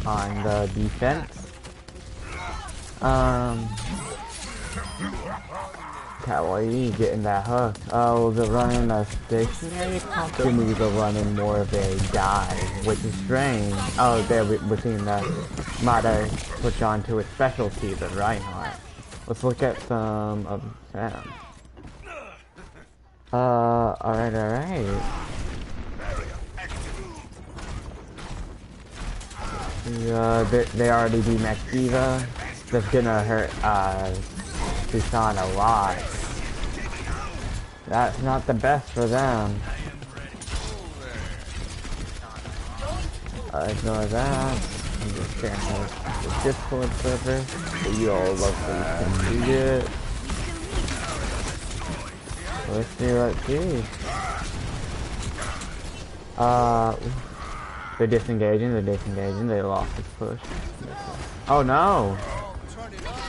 on the defense. Kawaii getting that hook. Oh, they're running a stationary company. They're running more of a dive, which is strange. Oh, we're seeing the Mata switch on to its specialty, the Reinhardt. Let's look at some of them. Alright. They already beat Max Diva. That's gonna hurt, Busan a lot. That's not the best for them. Ignore that. I'm just sharing the Discord server. You all love to see it. Let's see. They're disengaging. They lost this push. Oh no!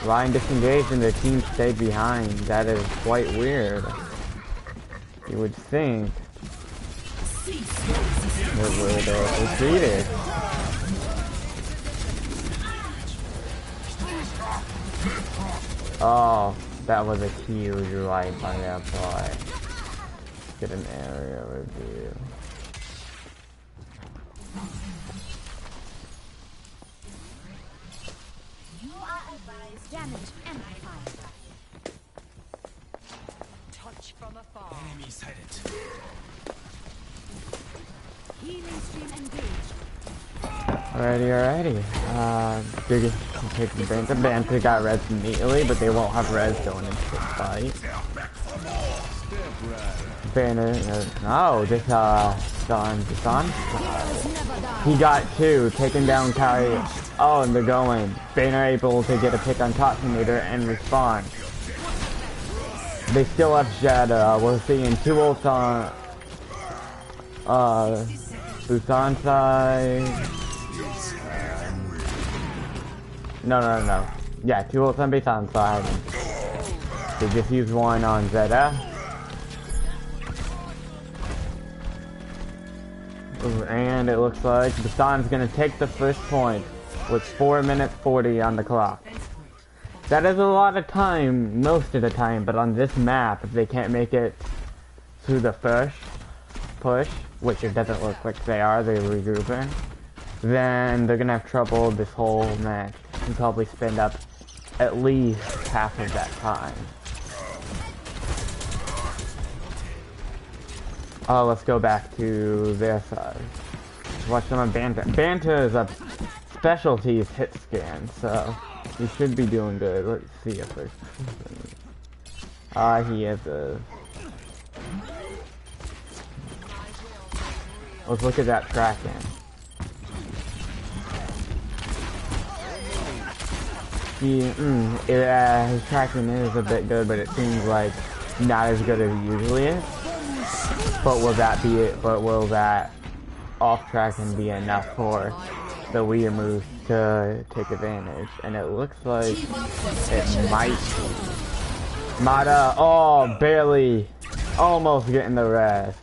Ryan disengaged and their team stayed behind. That is quite weird. You would think they would retreated. Oh, that was a huge right by that play. Get an area review. Damage amplified. Touch from afar. Enemy sighted. Healing stream engaged. Alrighty. They're just taking Banta. Banta got res immediately, but they won't have res going into the fight. Banner, no, this, Busan. He got two, taking down Kai. Oh, and they're going. Banner able to get a pick on top meter and respond. They still have Shadow. We're seeing two ults on, Busan side. No. Yeah, two ults on Busan side. They just used one on zed-F. And it looks like Busan's gonna take the first point with 4 minutes 40 on the clock. That is a lot of time, most of the time, but on this map, if they can't make it through the first push, which it doesn't look like they're regrouping, then they're gonna have trouble this whole match and probably spend up at least half of that time. Oh, let's go back to their side. Watch some of Banta. Banta is a specialties hit scan, so he should be doing good. Let's see if there's... he has a... Let's look at that tracking. His tracking is a bit good, but it seems like not as good as it usually is. But will that be it? But will that off tracking be enough for the weeamoos to take advantage? And it looks like it might be. Mata, oh, barely, almost getting the rest.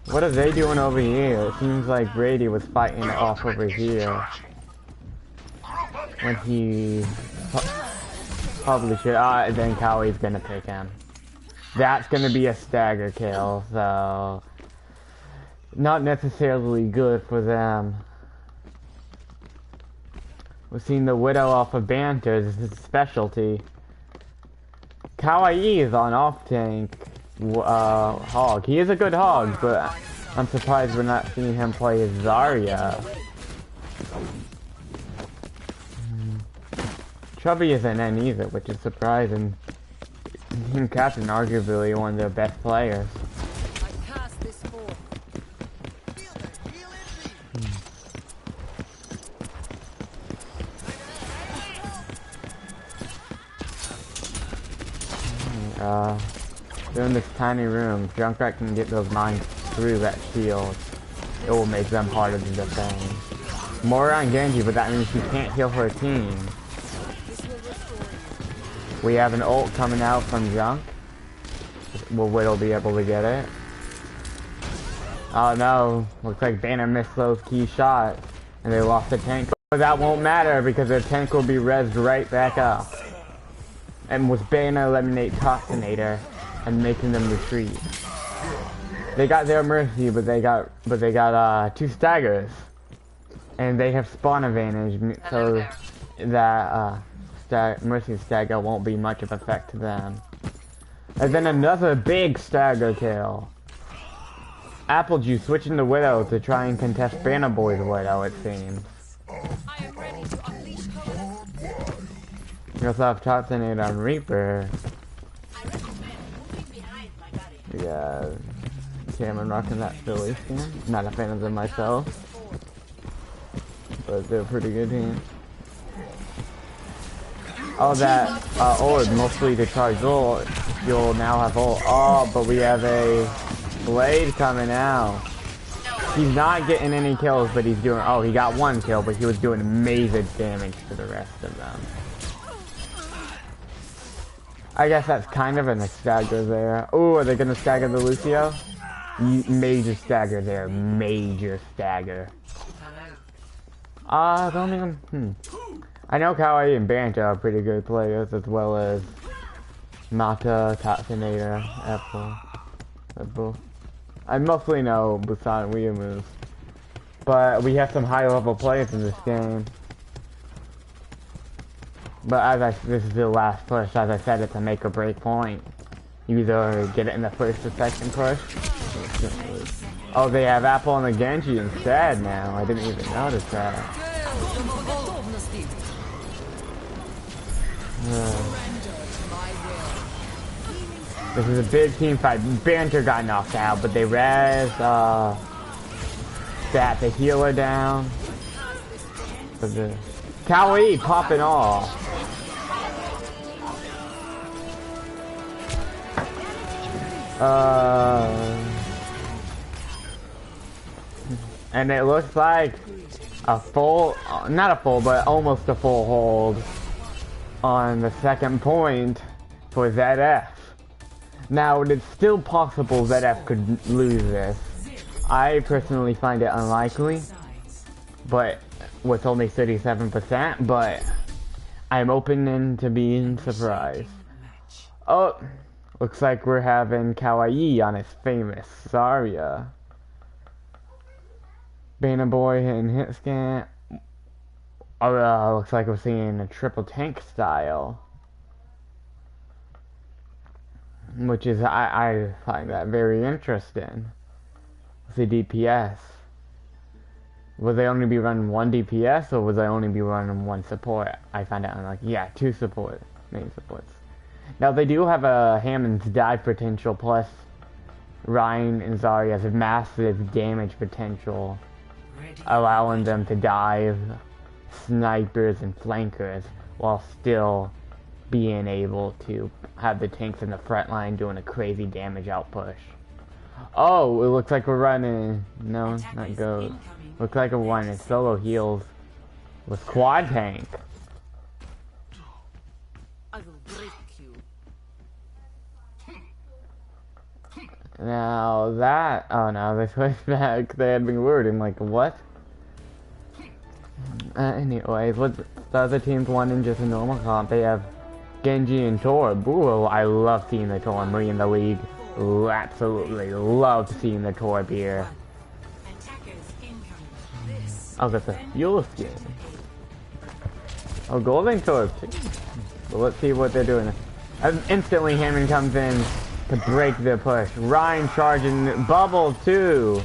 What are they doing over here? It seems like Brady was fighting it off over here when he probably should. Then Kawhi's gonna pick him. That's gonna be a stagger kill, so not necessarily good for them. We've seen the Widow off of Banta, this is his specialty. Kawaii is on off tank hog. He is a good hog, but I'm surprised we're not seeing him play as Zarya. Chubby isn't in either, which is surprising. Team captain, arguably one of their best players. They're in this tiny room. Junkrat can get those mines through that shield. It will make them harder to defend. More on Genji, but that means she can't heal her team. We have an ult coming out from Junk. Will Whittle be able to get it? Oh no, looks like Banner missed those key shots, and they lost the tank. But that won't matter because their tank will be rezzed right back up. And was Bana eliminate Toxinator and making them retreat. They got their Mercy, but they got 2 staggers. And they have spawn advantage, so that Mercy stagger won't be much of effect to them. And then another big stagger kill. Apple Juice switching to Widow to try and contest Banner Boy's Widow, it seems. I am ready to unleash hope. You also have Toxinator on Reaper. Yeah, Cameron rocking that Philly skin. Not a fan of them myself, but they're a pretty good team. Oh, that orb mostly to charge ult. You'll now have ult. Oh, but we have a Blade coming out. He's not getting any kills, but he's doing. Oh, he got 1 kill, but he was doing amazing damage to the rest of them. I guess that's kind of a stagger there. Ooh, are they gonna stagger the Lucio? Major stagger there. Major stagger. Don't even. I know Kawaii and Banta are pretty good players, as well as Mata, Toxinator, Apple. I mostly know Busan and weeamoos. But we have some high level players in this game. But this is the last push. As I said, it's a make or break point. You either get it in the first or second push. Oh, they have Apple and the Genji instead now. I didn't even notice that. This is a big team fight. Banter got knocked out, but they res sat the healer down. But the Kawaii popping off. And it looks like a full, not a full, but almost a full hold on the second point for zed-F. Now, it's still possible zed-F could lose this. I personally find it unlikely, but with only 37%, but I'm open to being surprised. Oh, looks like we're having Kawaii on his famous Zarya. Banner Boy hitting hit scan. Oh, looks like we're seeing a triple tank style. Which is, I find that very interesting. The DPS. Will they only be running 1 DPS, or will they only be running 1 support? I find out, like, yeah, 2 support, main supports. Now, they do have a Hammond's dive potential, plus Ryan and Zarya have massive damage potential, allowing them to dive snipers and flankers, while still being able to have the tanks in the front line doing a crazy damage outpush. Oh, it looks like we're running, no, not Ghost. Looks like we're running solo heals with quad tank. I will break you. Now that, oh no, they switched back. They had been worried. I'm like, what? Anyways, what's the other teams wanting just a normal comp? They have Genji and Torb. Ooh, I love seeing the Torb in the league. Ooh, absolutely love seeing the Torb here. Oh, that's a fuel skin. Oh, golden Torb too. So let's see what they're doing. Instantly, Hammond comes in to break the push. Ryan charging Bubble too.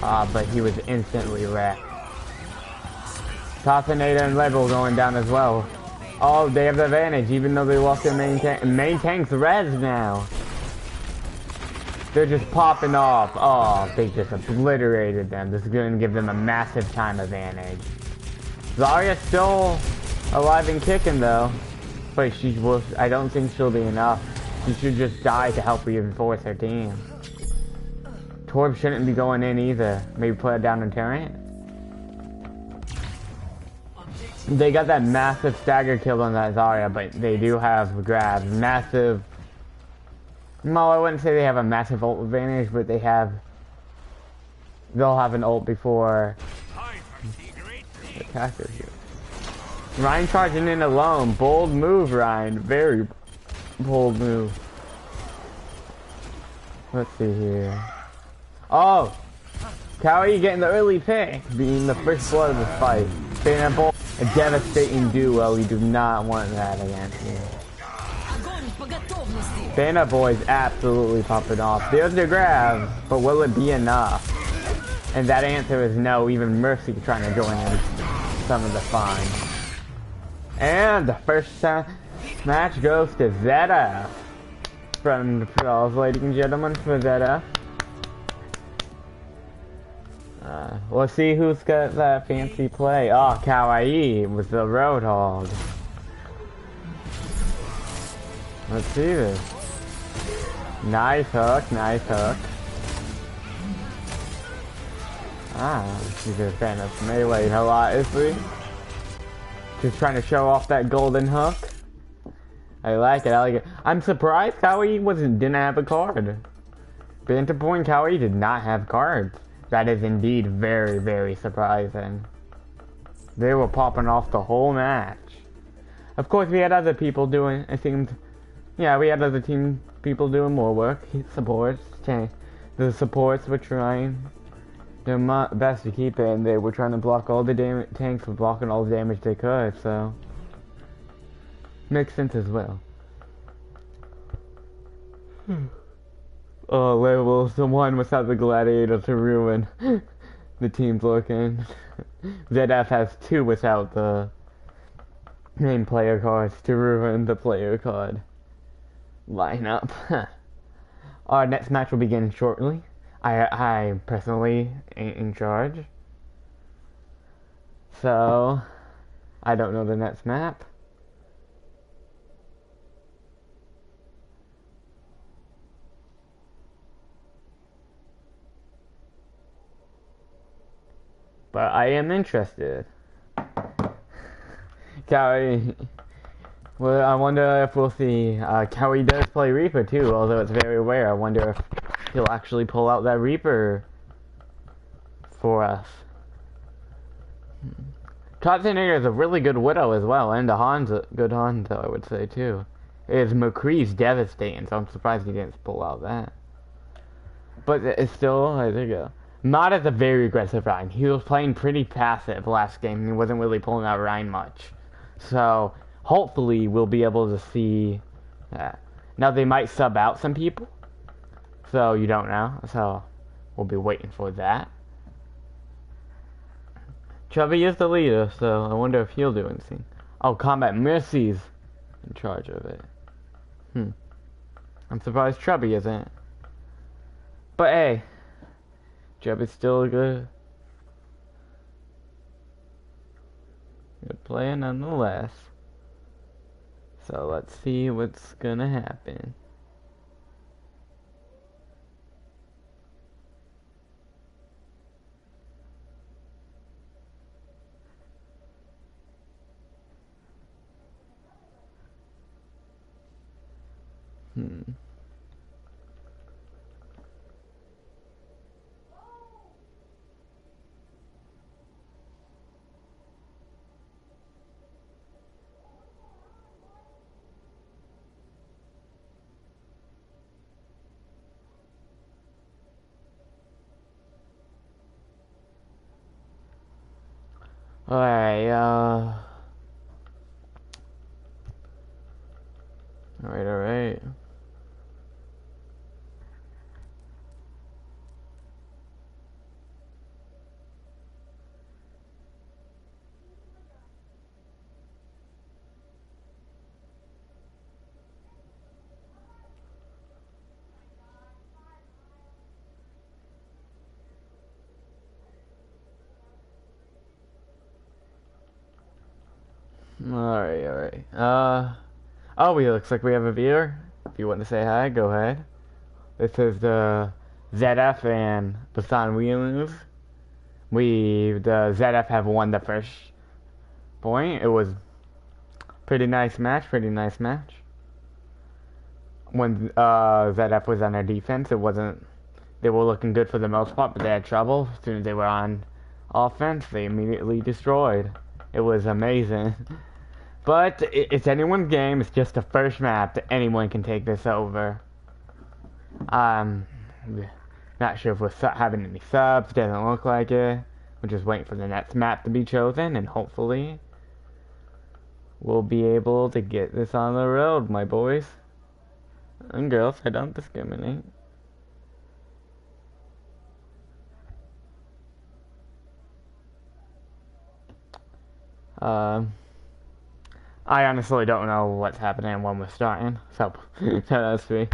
But he was instantly wrecked. Toxinator and Level going down as well. Oh, they have the advantage, even though they lost their main tank. Main tank's res now. They're just popping off. Oh, they just obliterated them. This is going to give them a massive time advantage. Zarya's still alive and kicking though. But I don't think she'll be enough. She should just die to help reinforce her team. Torb shouldn't be going in either. Maybe put it down in turret. They got that massive stagger kill on that Zarya, but they do have grabs. Massive. No, I wouldn't say they have a massive ult advantage, but they have they'll have an ult before the attackers do. Ryan charging in alone. Bold move, Ryan. Very bold move. Let's see here. Oh! Cowie getting the early pick, being the first blood of the fight. Pineapple, a devastating duo. We do not want that against you. Bana Boy's absolutely popping off. There's the grab, but will it be enough? And that answer is no. Even Mercy trying to join in some of the fun. And the first match goes to zed-F. From the pros, ladies and gentlemen, for zed-F. We'll see who's got that fancy play. Oh, Kawaii with the Roadhog. Let's see this. Nice hook, nice hook. Ah, she's a fan of melee a lot, is she? Just trying to show off that golden hook. I like it, I like it. I'm surprised Kawaii didn't have a card. Banter point, Kawaii did not have cards. That is indeed very, very surprising. They were popping off the whole match. Of course, we had other people doing, it seemed, yeah, we had other team people doing more work. Supports, the supports were trying their best to keep it, and they were trying to block all the tanks were blocking all the damage they could, so. Makes sense as well. Oh, labels, the one without the gladiator to ruin the team's looking. zed-F has 2 without the main player cards to ruin the player card lineup. Our next match will begin shortly. I personally ain't in charge. So, I don't know the next map. But I am interested. Cowie. Well, I wonder if we'll see. Cowie does play Reaper too, although it's very rare. I wonder if he'll actually pull out that Reaper for us. Schwarzenegger is a really good Widow as well, and a good Hanzo, I would say too. Is McCree's devastating, so I'm surprised he didn't pull out that. But it's still, there you go. Not as a very aggressive Ryan. He was playing pretty passive last game. He wasn't really pulling out Ryan much. So, hopefully we'll be able to see that. Now they might sub out some people. So, you don't know. So, we'll be waiting for that. Chubby is the leader, so I wonder if he'll do anything. Oh, Combat Mercy's in charge of it. I'm surprised Chubby isn't. But hey. Chubby's still a good player nonetheless. So let's see what's gonna happen. Alright, alright. Alright. Oh, it looks like we have a viewer. If you want to say hi, go ahead. This is the zed-F and Busan weeamoos. The zed-F have won the first point. It was pretty nice match. When zed-F was on their defense, it wasn't they were looking good for the most part, but they had trouble. As soon as they were on offense, they immediately destroyed. It was amazing. But it's anyone's game. It's just the first map that anyone can take this over. Not sure if we're having any subs. Doesn't look like it. We're just waiting for the next map to be chosen, and hopefully we'll be able to get this on the road, my boys and girls. I don't discriminate. I honestly don't know what's happening when we're starting, so that's me.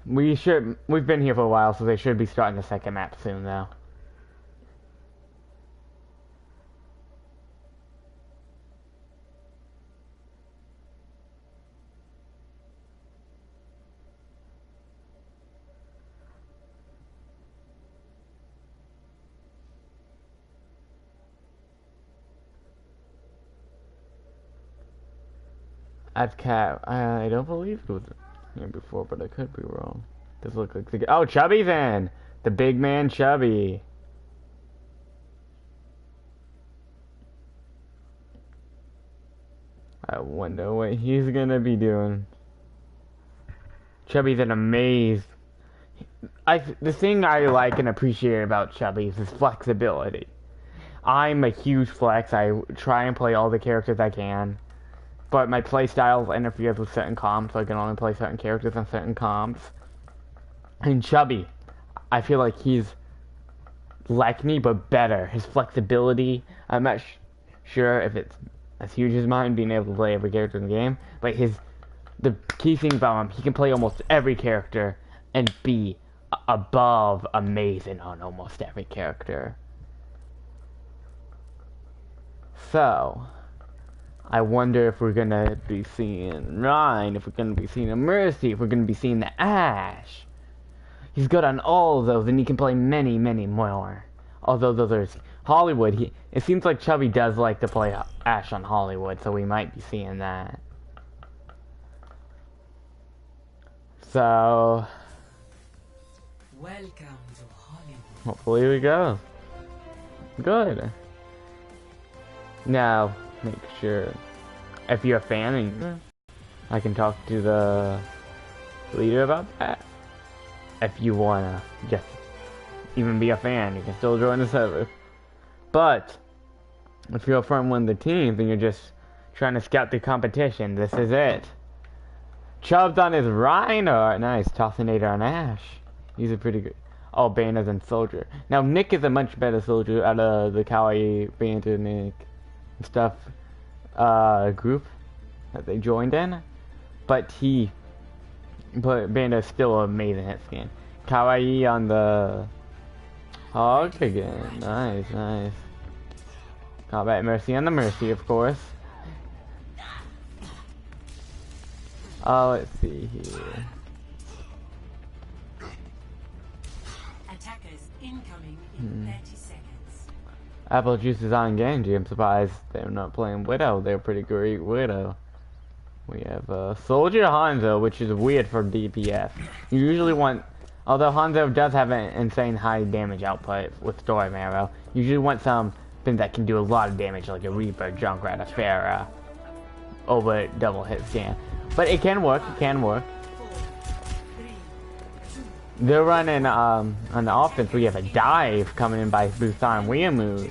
We've been here for a while, so they should be starting the second map soon, though. I've I don't believe it was here before, but I could be wrong. Does look like the oh, Chubby's in! The big man Chubby. I wonder what he's gonna be doing. Chubby's an amaze. The thing I like and appreciate about Chubby is his flexibility. I'm a huge flex. I try and play all the characters I can. But my playstyle interferes with certain comps, so I can only play certain characters on certain comps. And Chubby, I feel like he's like me, but better. His flexibility, I'm not sure if it's as huge as mine, being able to play every character in the game, but the key thing about him, he can play almost every character and be above amazing on almost every character. So I wonder if we're gonna be seeing Ryan, if we're gonna be seeing a Mercy, if we're gonna be seeing the Ash. He's good on all of those, and he can play many, many more. Although those are Hollywood. It seems like Chubby does like to play Ash on Hollywood, so we might be seeing that. So welcome to Hollywood. Hopefully we go. Good. Now, make sure if you're a fan, I can talk to the leader about that. If you wanna just even be a fan, you can still join the server. But if you're from one of the teams and you're just trying to scout the competition, this is it. Chubb's on his Rhino. Nice. Tossinator on Ash. He's a pretty good. Oh, Banner's and Soldier. Now, Nick is a much better soldier out of the Kawaii Banner Nick stuff group that they joined in. But Banner's still amazing hit skin. Kawaii on the Hog again. Nice, nice. Combat Mercy on the Mercy, of course. Let's see here. Attackers incoming in 30 seconds. Apple Juice is on Genji. I'm surprised they're not playing Widow. They're pretty great Widow. We have Soldier Hanzo, which is weird for DPS. You usually want, although Hanzo does have an insane high damage output with Storm Arrow, you usually want something that can do a lot of damage, like a Reaper, Junkrat, a Pharah, over double hit scan. But it can work. It can work. They're running on the offense. We have a dive coming in by Busan weeamoos.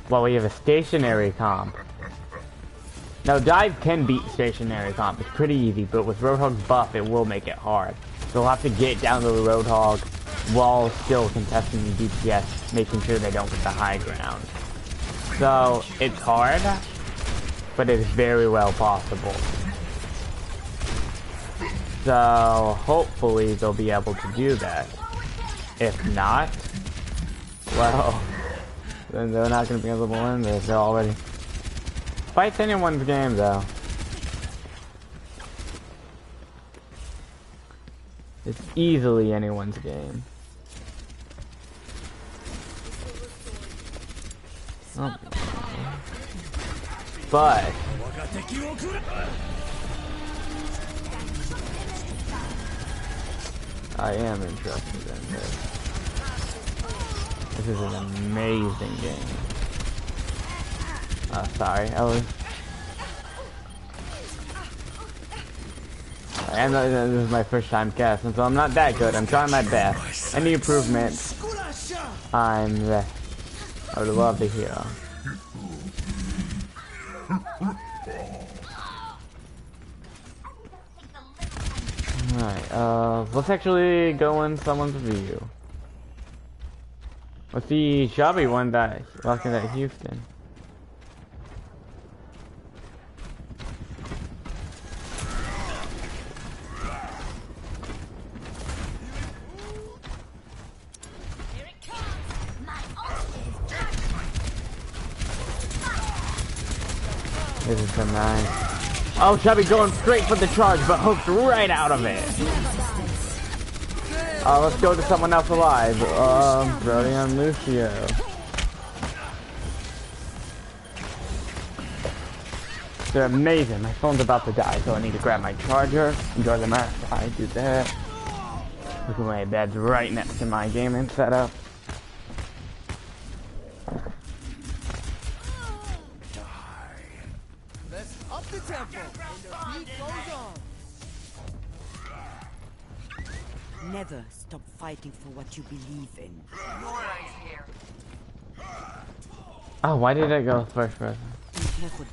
Well, we have a stationary comp. Now, dive can beat stationary comp. It's pretty easy, but with Roadhog's buff, it will make it hard. So we'll have to get down to the Roadhog while still contesting the DPS, making sure they don't get the high ground. So it's hard, but it's very well possible. So hopefully they'll be able to do that. If not, well, then they're not going to be able to win this. They're already... Fight's anyone's game, though. It's easily anyone's game. Oh. But... I am interested in this. This is an amazing game. Sorry, and this is my first time casting, so I'm not that good. I'm trying my best. Any improvements, I would love to hear. Alright, let's actually go in someone's view. What's the Shelby one that walking at Houston? This is so nice. Oh, Chubby going straight for the charge, but hooked right out of it. Let's go to someone else alive. Brody and Lucio. They're amazing. My phone's about to die, so I need to grab my charger. Enjoy the match. I do that. Look at my bed's right next to my gaming setup. Never stop fighting for what you believe in. Oh, why did I go first person? You're going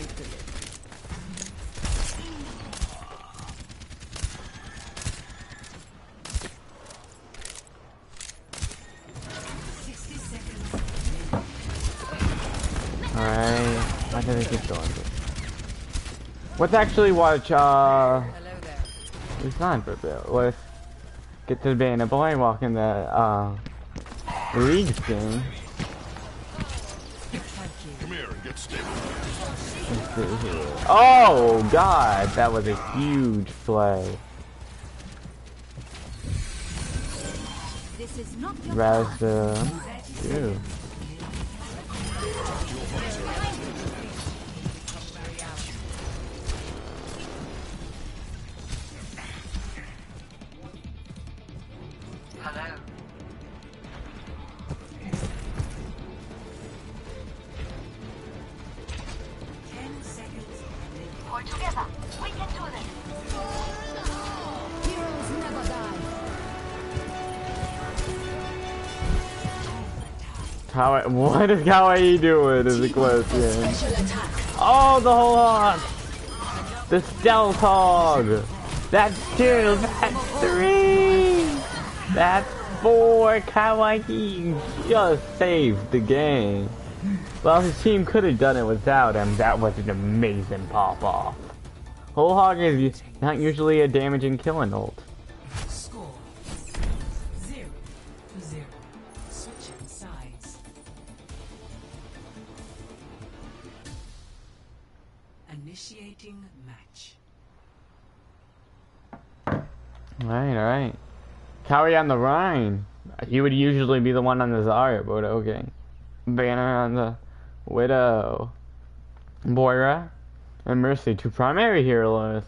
to live. Alright, why did I keep going? Let's actually watch, Busan for a bit. Let's get to being a boy walking the, league scene. Come here and get stable. Let's see here. Oh, God, that was a huge play. This is not your Raz, ew. Together, we can do this. heroes never die. What is Kawaii doing is the question. Oh, the whole hog! The stealth hog! That's 2, that's 3! That's 4! Kawaii just saved the game. Well, his team could have done it without him. That was an amazing pop-off. Whole hog is not usually a damaging killing ult. Score 0-0. Switching sides. Initiating match. Alright. Kawaii on the Rhine. He would usually be the one on the Zarya, but okay. Banner on the Widow. Moira and Mercy, 2 primary heroes.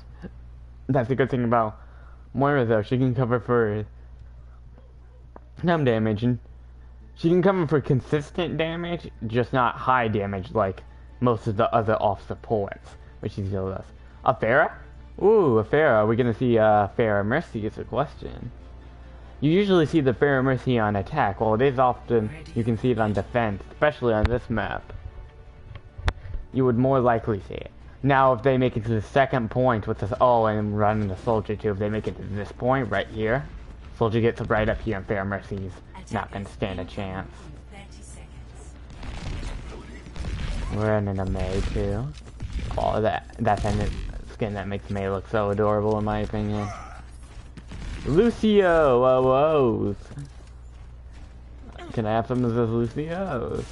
That's the good thing about Moira though, she can cover for some damage, and she can cover for consistent damage, just not high damage like most of the other off supports, which she still does. A Pharah? Ooh, a Pharah. Are we gonna see Pharah Mercy is the question. You usually see the Pharah Mercy on attack, while it is often you can see it on defense, especially on this map. You would more likely see it. Now if they make it to the second point with this and running the Soldier too, if they make it to this point right here, Soldier gets right up here and Pharah Mercy's not gonna stand a chance. We're in a May too. Oh, that's a skin that makes May look so adorable in my opinion. Lucio! Whoa. Can I have some of those Lucios?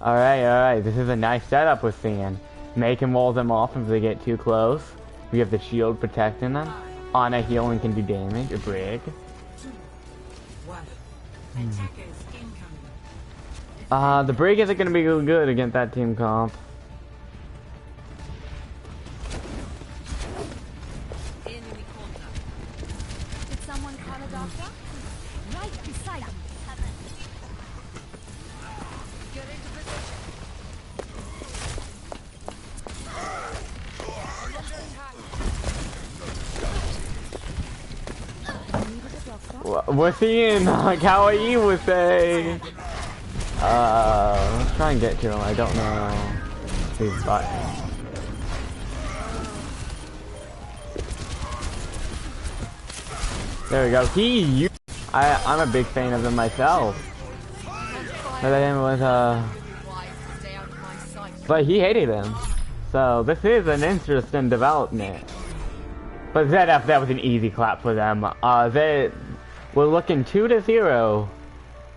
Alright. This is a nice setup we're seeing. May can wall them off if they get too close. We have the shield protecting them. Ana healing can do damage. A Brig. Attackers incoming. The break isn't gonna be good against that team comp. Enemy contact. Did someone call a doctor? Right beside him. Get into position. Needed a doctor? We're seeing like how he would say. Let's try and get to him. I don't know these buttons. There we go. I'm a big fan of him myself. But then was Stay out of my sight. but he hated him. So this is an interesting development. But zed-F, that was an easy clap for them. They were looking 2-0.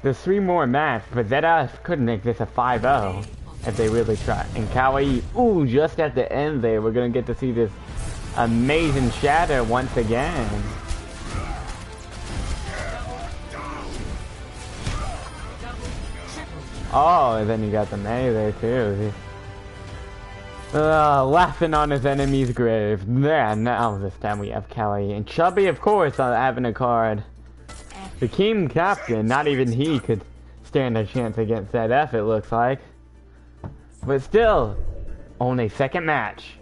There's 3 more matches, but zed-F could make this a 5-0 if they really try. And Kawaii, ooh, just at the end there, we're gonna get to see this amazing shatter once again. Oh, and then you got the May there too. Laughing on his enemy's grave. Yeah, now this time we have Kawaii. And Chubby, of course, having a card. The team captain, not even he could stand a chance against zed-F, it looks like. But still, only second match.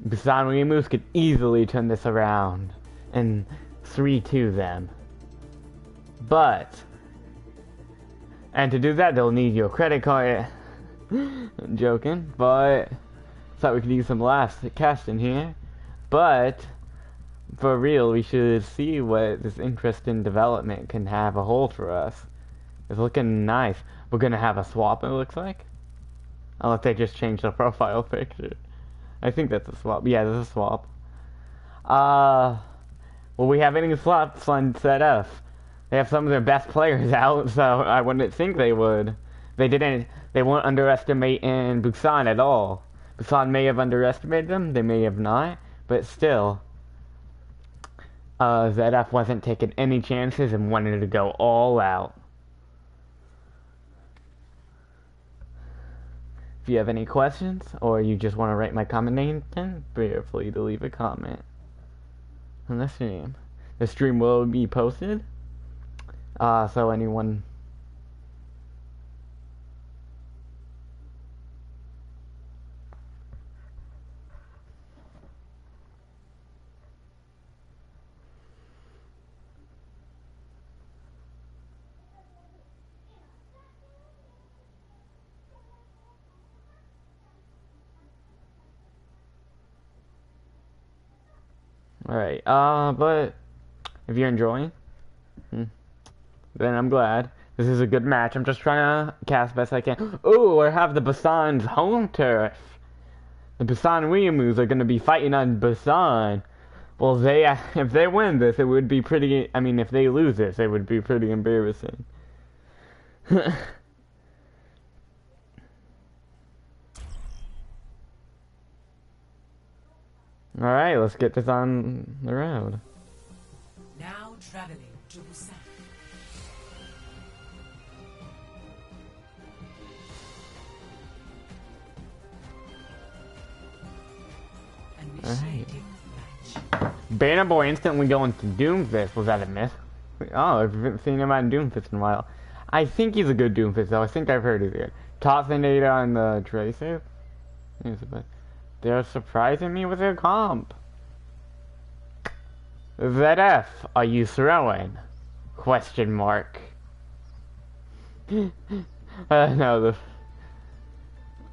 Busan weeamoos could easily turn this around and 3-2 them. But, and to do that, they'll need your credit card. I'm joking, but thought we could use some laughs casting here. But for real, we should see what this interesting development can have a hold for us. It's looking nice. We're gonna have a swap, it looks like. Unless they just changed the profile picture. I think that's a swap. Yeah, that's a swap. Well, we have any swaps on zed-F. They have some of their best players out, so I wouldn't think they would. They weren't underestimating Busan at all. Busan may have underestimated them, they may have not, but still. zed-F wasn't taking any chances and wanted to go all out. If you have any questions, or you just want to write my comment name, then feel free to leave a comment on the stream. The stream will be posted, so anyone... Alright, but if you're enjoying, then I'm glad. This is a good match. I'm just trying to cast best I can. Ooh, I have the Busan's home turf. The Busan weeamoos are going to be fighting on Busan. Well, if they win this, it would be pretty... I mean, if they lose this, it would be pretty embarrassing. Alright, let's get this on the road. Now traveling to Busan. Initiating match. Banner Boy instantly going to Doomfist. Was that a myth? Oh, I've been seeing him on Doomfist in a while. I think he's a good Doomfist, though. I think I've heard he's good. Tossing data on the Tracer. They're surprising me with their comp. zed-F, are you throwing? Question mark. No,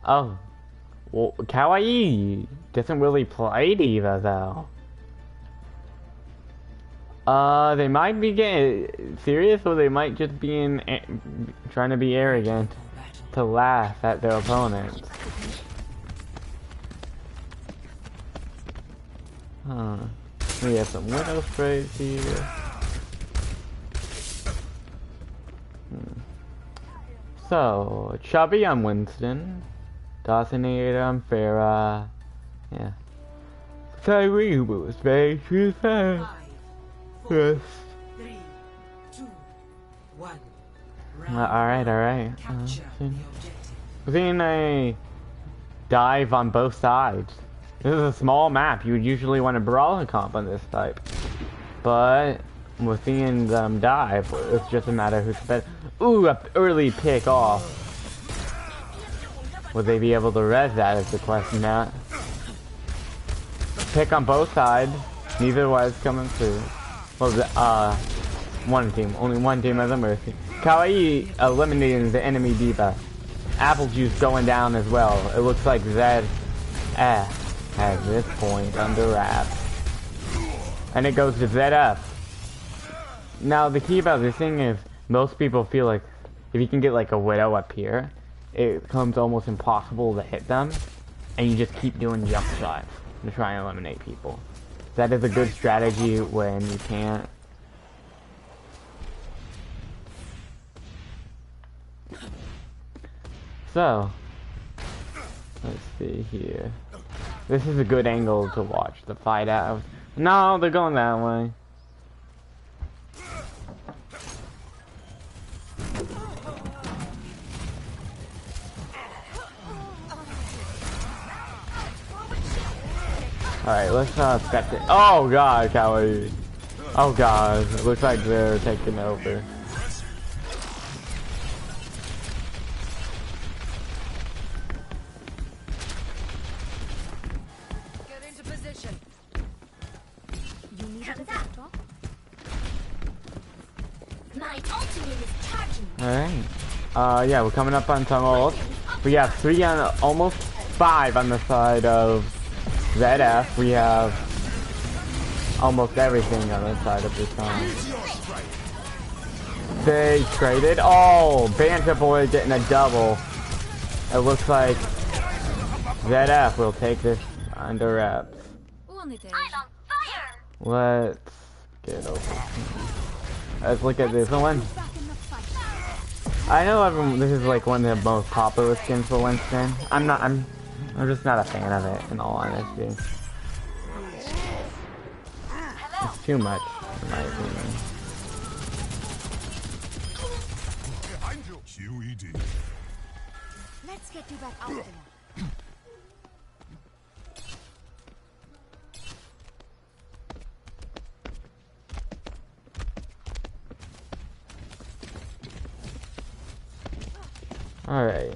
oh. Well, Kawaii doesn't really play Diva, though. They might be getting serious, or they might just be trying to be arrogant to laugh at their opponents. Huh. We have some Widow sprays here. So, Chubby on Winston. Dawsonator on Farah. Yeah. Tyree was very true. 5, 4, Yes. 3, 2, 1. Alright, alright. Capture the objective. We're seeing a dive on both sides. This is a small map. You would usually want to brawl a comp on this type. But we're seeing them dive. It's just a matter of who's better. Ooh, an early pick off. Will they be able to res that is the question now. Pick on both sides. Neither was coming through. Well, one team. Only one team has a mercy. Kawaii eliminating the enemy diva. Apple juice going down as well. It looks like zed-F has this point under wraps. And it goes to zed-F. Now the key about this thing is most people feel like if you can get like a widow up here, it becomes almost impossible to hit them. And you just keep doing jump shots to try and eliminate people. That is a good strategy when you can't. So, let's see here. This is a good angle to watch the fight out. No, they're going that way. Alright, let's expect it. Oh god, Kawaii. Oh god, it looks like they're taking over. Get into position. You need a deflector? My ultimate is charging. Alright. Yeah, we're coming up on some ult. We have 3 on, almost 5 on the side of zed-F. We have almost everything on the side of Busan. They traded. Oh, Banter Boy getting a double. It looks like zed-F will take this under wraps. On it is. I'm on fire. Let's get over. Let's look at this one. Back in the fight. I know everyone. This is like one of the most popular skins for Winston. I'm just not a fan of it, in all honesty. It's too much, in my opinion. QED. Let's get you back out there. Alright.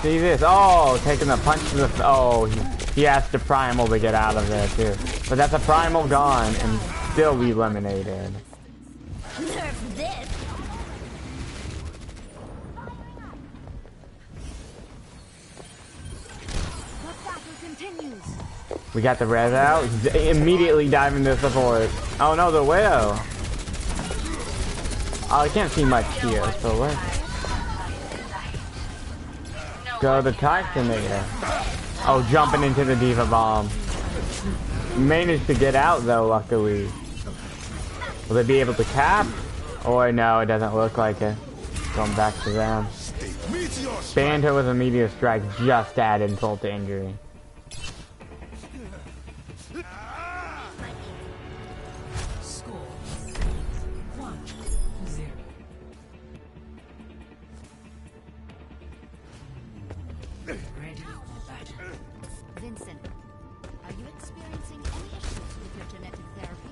See this? Oh, taking the punch to the... Oh, he has to primal to get out of there, too. But that's a primal gone, and still eliminated. Nerf this. The battle continues. We got the res out. Immediately diving to support. Oh no, the widow. Oh, I can't see much here, so let's go to Tysonator. Oh, jumping into the Diva Bomb. Managed to get out though, luckily. Will they be able to cap? Or no, it doesn't look like it. Going back to them. Banter with a Meteor Strike just added insult to injury. Score 1-0. Ready for battle. Vincent, are you experiencing any issues with your genetic therapy?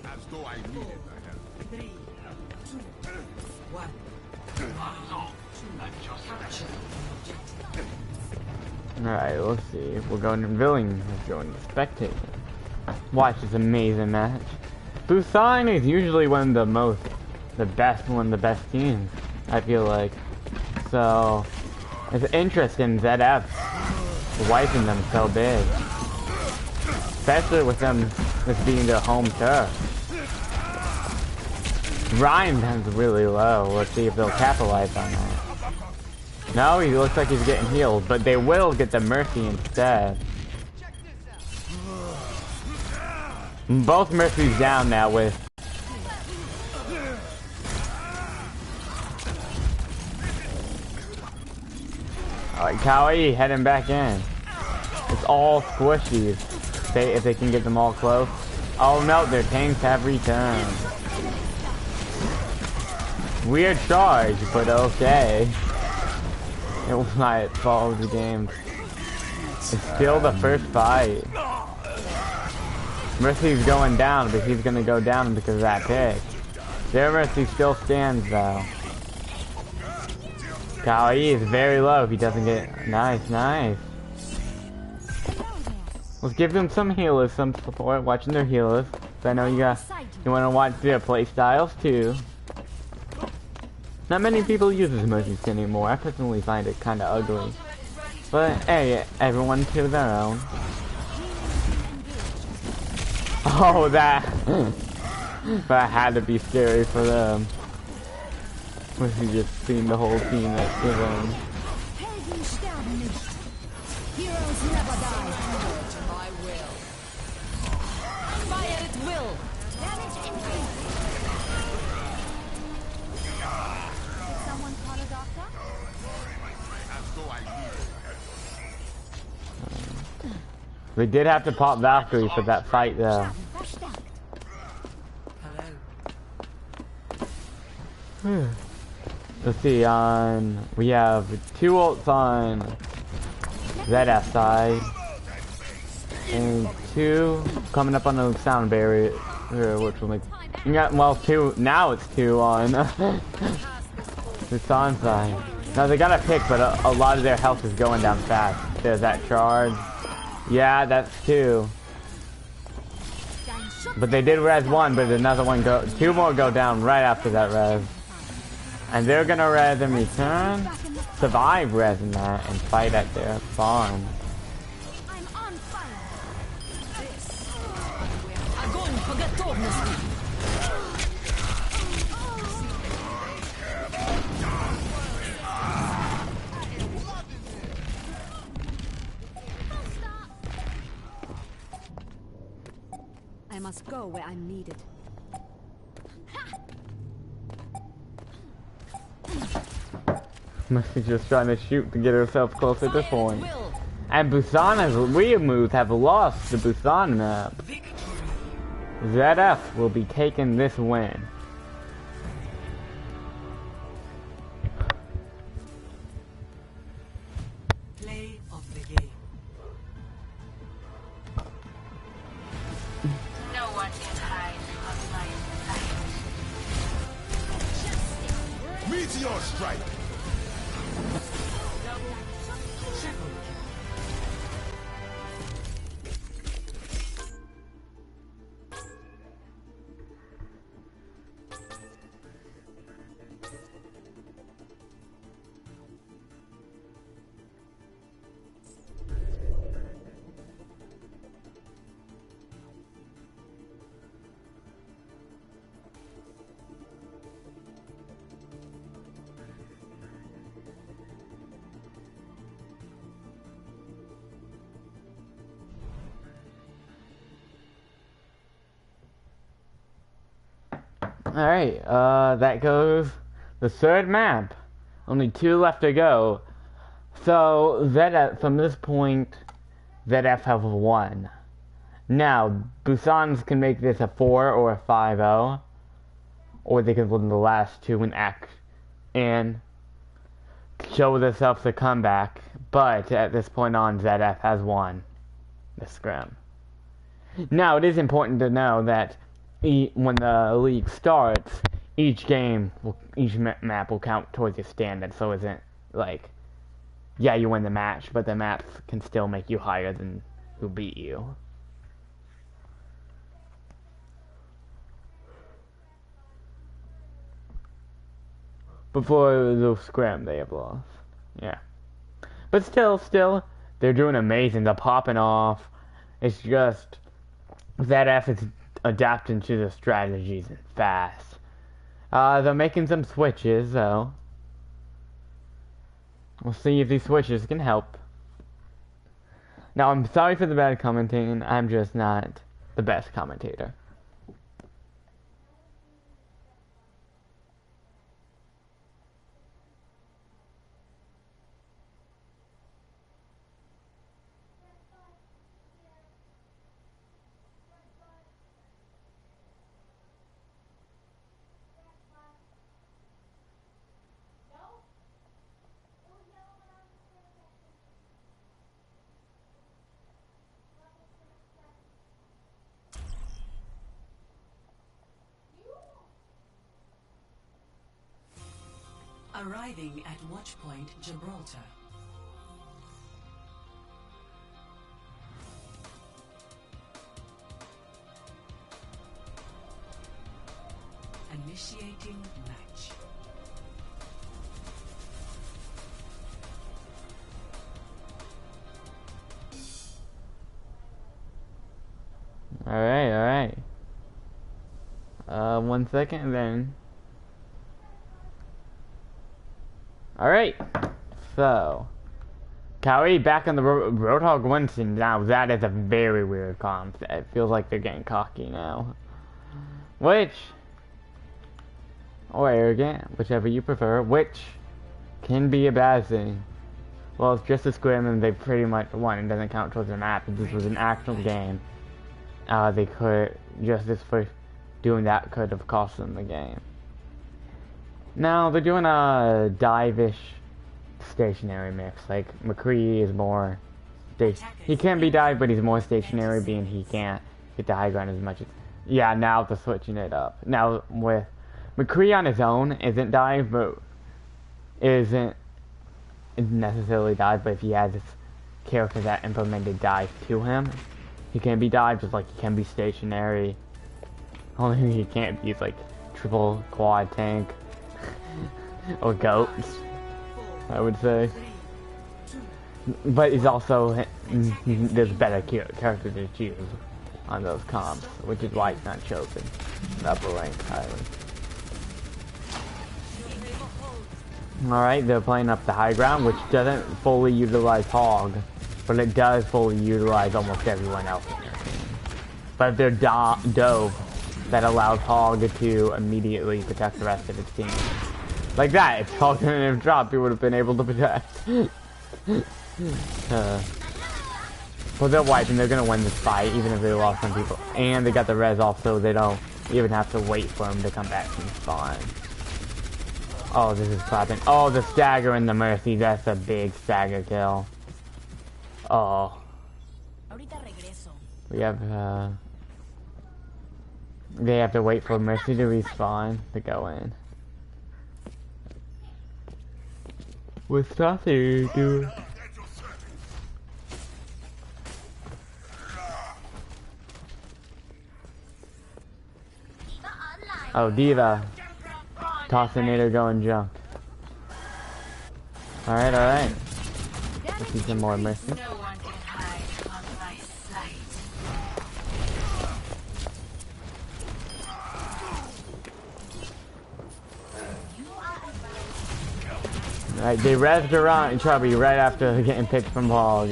As though I needed the help. 3, 2, 1. Capture the objective. Alright, let's see. We're going to Villing. We're going to Spectate. Watch this amazing match. Busan is usually one of one of the best teams, I feel like. So, it's interesting zed-F wiping them so big. Especially with them this being their home turf. Ryan is really low. Let's see if they'll capitalize on that. No, he looks like he's getting healed, but they will get the Mercy instead. Both Mercy's down now with... Alright, Kawaii heading back in. It's all squishies. If they can get them all close. Oh no, their tanks have returned. Weird charge, but okay. It was my fault of the game. It's still the first fight. Mercy's going down, but he's gonna go down because of that pick. Their Mercy still stands though. Kawaii is very low if he doesn't get... Nice, nice. Let's give them some healers, some support, watching their healers. So I know you want to watch their play styles too. Not many people use this Mercies anymore. I personally find it kind of ugly. But hey, everyone to their own. Oh, that... that had to be scary for them. Was he just seeing the whole team that's given? Heroes never die. To my will. Fire at will. Damage increase. Did someone call a doctor? As though I needed. We did have to pop Valkyrie for that fight though. Hello. Let's see, we have 2 ults on zed-F side, and 2 coming up on the sound barrier, which will make, well, 2, now it's 2 on the Busan side. Now they got a pick, but a lot of their health is going down fast. There's that charge. Yeah, that's 2. But they did res 1, but another one 2 more go down right after that res. And they're gonna res in return, survive resing that, and fight at their farm. I'm on fire. Огонь по готовности. I must go where I'm needed. Must be just trying to shoot to get herself closer to point. And Busan as weeamoos have lost the Busan map. zed-F will be taking this win. Play of the game. No one can hide from my sight. Meteor strike! Triple Alright, that goes the 3rd map. Only 2 left to go. So, zed-F, from this point, zed-F have won. Now, Busan's can make this a 4 or a 5-0. Or they can win the last 2 and act and show themselves a comeback. But at this point on, zed-F has won the scrim. Now, it is important to know that when the league starts, each map will count towards your standard, so it isn't like, yeah, you win the match, but the maps can still make you higher than who beat you. Before the scrim, they have lost. Yeah. But still, they're doing amazing. They're popping off. It's just, zed-F is adapting to the strategies and fast. They're making some switches though. We'll see if these switches can help. Now, I'm sorry for the bad commentating. I'm just not the best commentator. Arriving at Watchpoint Gibraltar. Initiating match. Alright, alright. 1 second then. Alright, so Cowie back on the Roadhog Winston. Now that is a very weird comp. It feels like they're getting cocky now. Which, or arrogant, whichever you prefer, which can be a bad thing. Well, it's just a squim and they pretty much won. It doesn't count towards the map. If this was an actual game, they could, just this for doing that could have cost them the game. Now, they're doing a dive-ish stationary mix. Like, McCree is more... He can be dive, but he's more stationary, being he can't get the high ground as much as... Yeah, now they're switching it up. Now, with... McCree on his own isn't dive, but... Isn't necessarily dive, but if he has this character that implemented dive to him, he can be dive, just like he can be stationary. Only thing he can't be is, like, triple quad tank. Or goats, I would say. But he's also, there's better characters to choose on those comps, which is why he's not chosen upper rank highly. Alright, they're playing up the high ground, which doesn't fully utilize Hog, but it does fully utilize almost everyone else in their team. But if they're Dove, that allows Hog to immediately protect the rest of his team. Like that, if Hog didn't have dropped, he would have been able to protect. But they're wiping, they're gonna win this fight, even if they lost some people. And they got the res off, so they don't even have to wait for him to come back from spawn. Oh, this is clapping. Oh, the stagger and the mercy, that's a big stagger kill. Oh. We have, they have to wait for mercy to respawn to go in. What's nothing to do? Oh, Diva. Tossinator going junk. Alright, alright. Let's see some more mercy. No one can hide on my sight. Alright, they rezzed around Chubby right after getting picked from Hog.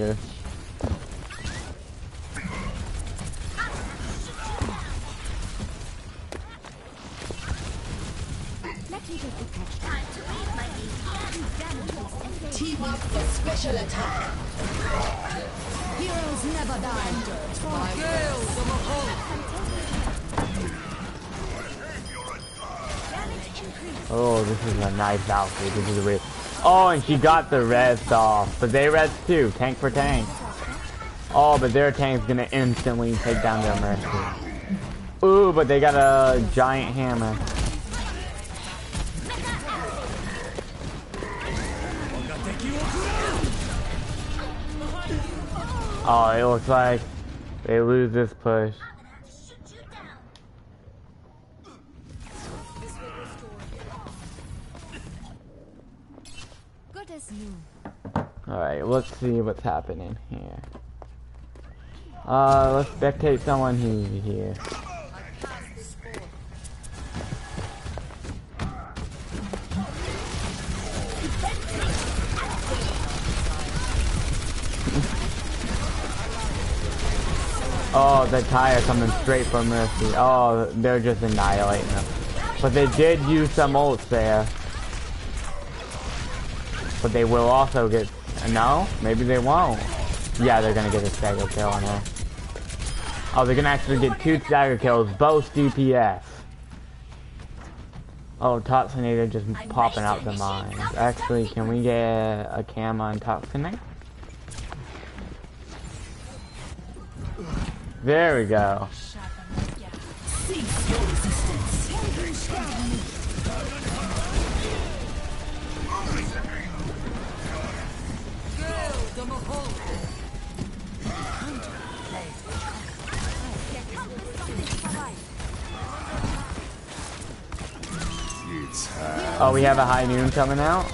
Team up for special attack. Heroes never die. Oh, this is a nice Valkyrie. This is a weird. Oh, and she got the res off. But they res too. Tank for tank. Oh, but their tank's gonna instantly take down their mercy. Ooh, but they got a giant hammer. Oh, it looks like they lose this push. Good as new. Alright, let's see what's happening here. Let's spectate someone who's here. Oh, the tire coming straight from Mercy. Oh, they're just annihilating them. But they did use some ults there. But they will also get... No? Maybe they won't. Yeah, they're gonna get a stagger kill on her. Oh, they're gonna actually get 2 stagger kills, both DPS. Oh, Toxinator just popping out the mines. Actually, can we get a cam on Toxinator? There we go. Oh, we have a high noon coming out.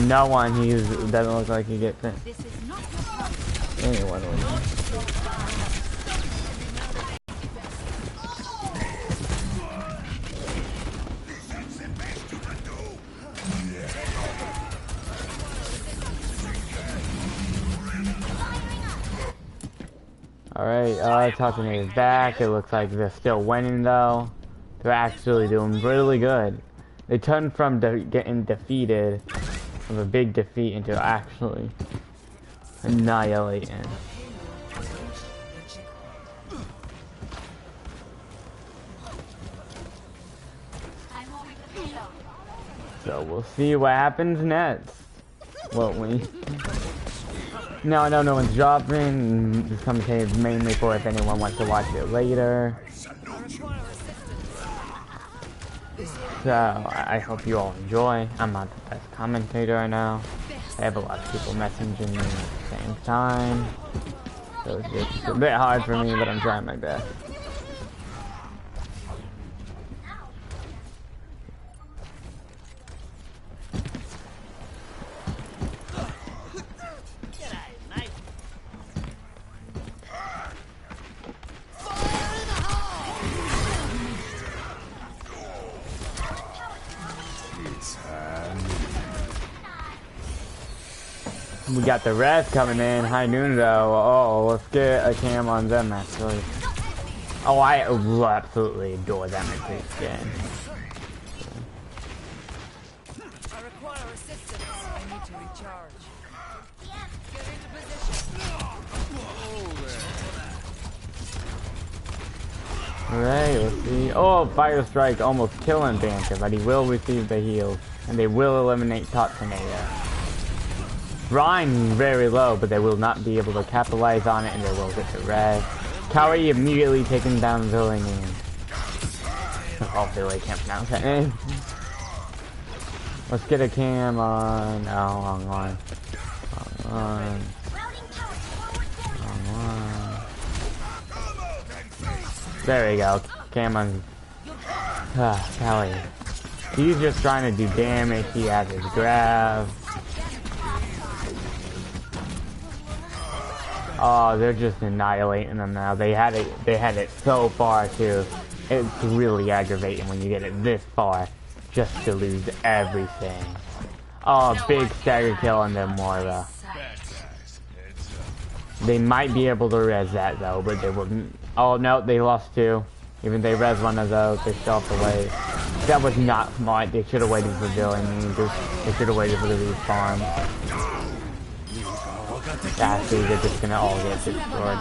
No one. He doesn't look like he gets it. Anyone will. Alright, Toxinator's back. It looks like they're still winning though. They're actually doing really good. They turned from getting defeated, from a big defeat, into actually annihilating. So we'll see what happens next. Won't we? No, I know no one's dropping. This commentary is mainly for if anyone wants to watch it later. So, I hope you all enjoy. I'm not the best commentator right now. I have a lot of people messaging me at the same time. So it's just a bit hard for me, but I'm trying my best. We got the rest coming in. High noon though. Oh, let's get a cam on them actually. Oh, I absolutely adore them increased skin. I require assistance. I need to recharge. Get into position. Alright, let's see. Oh, Fire Strike almost killing Banter, but he will receive the heals. And they will eliminate Toxinator. Ryan very low, but they will not be able to capitalize on it, and they will get the red. Kaori immediately taking down Villain. Oh, Billy, I can't pronounce that name. Let's get a cam on. Oh, wrong one. Wrong one. Wrong one. There we go. Cam on. Kelly. He's just trying to do damage. He has his grab. Oh, they're just annihilating them now. They had it so far too. It's really aggravating when you get it this far just to lose everything. Oh, big stagger kill on them Moira. They might be able to res that though, but they wouldn't. Oh no, they lost 2. Even they res one of those, they still have to wait. That was not smart. They should have waited for Billy. They should have waited for the respawn. Actually, they're just gonna all get destroyed.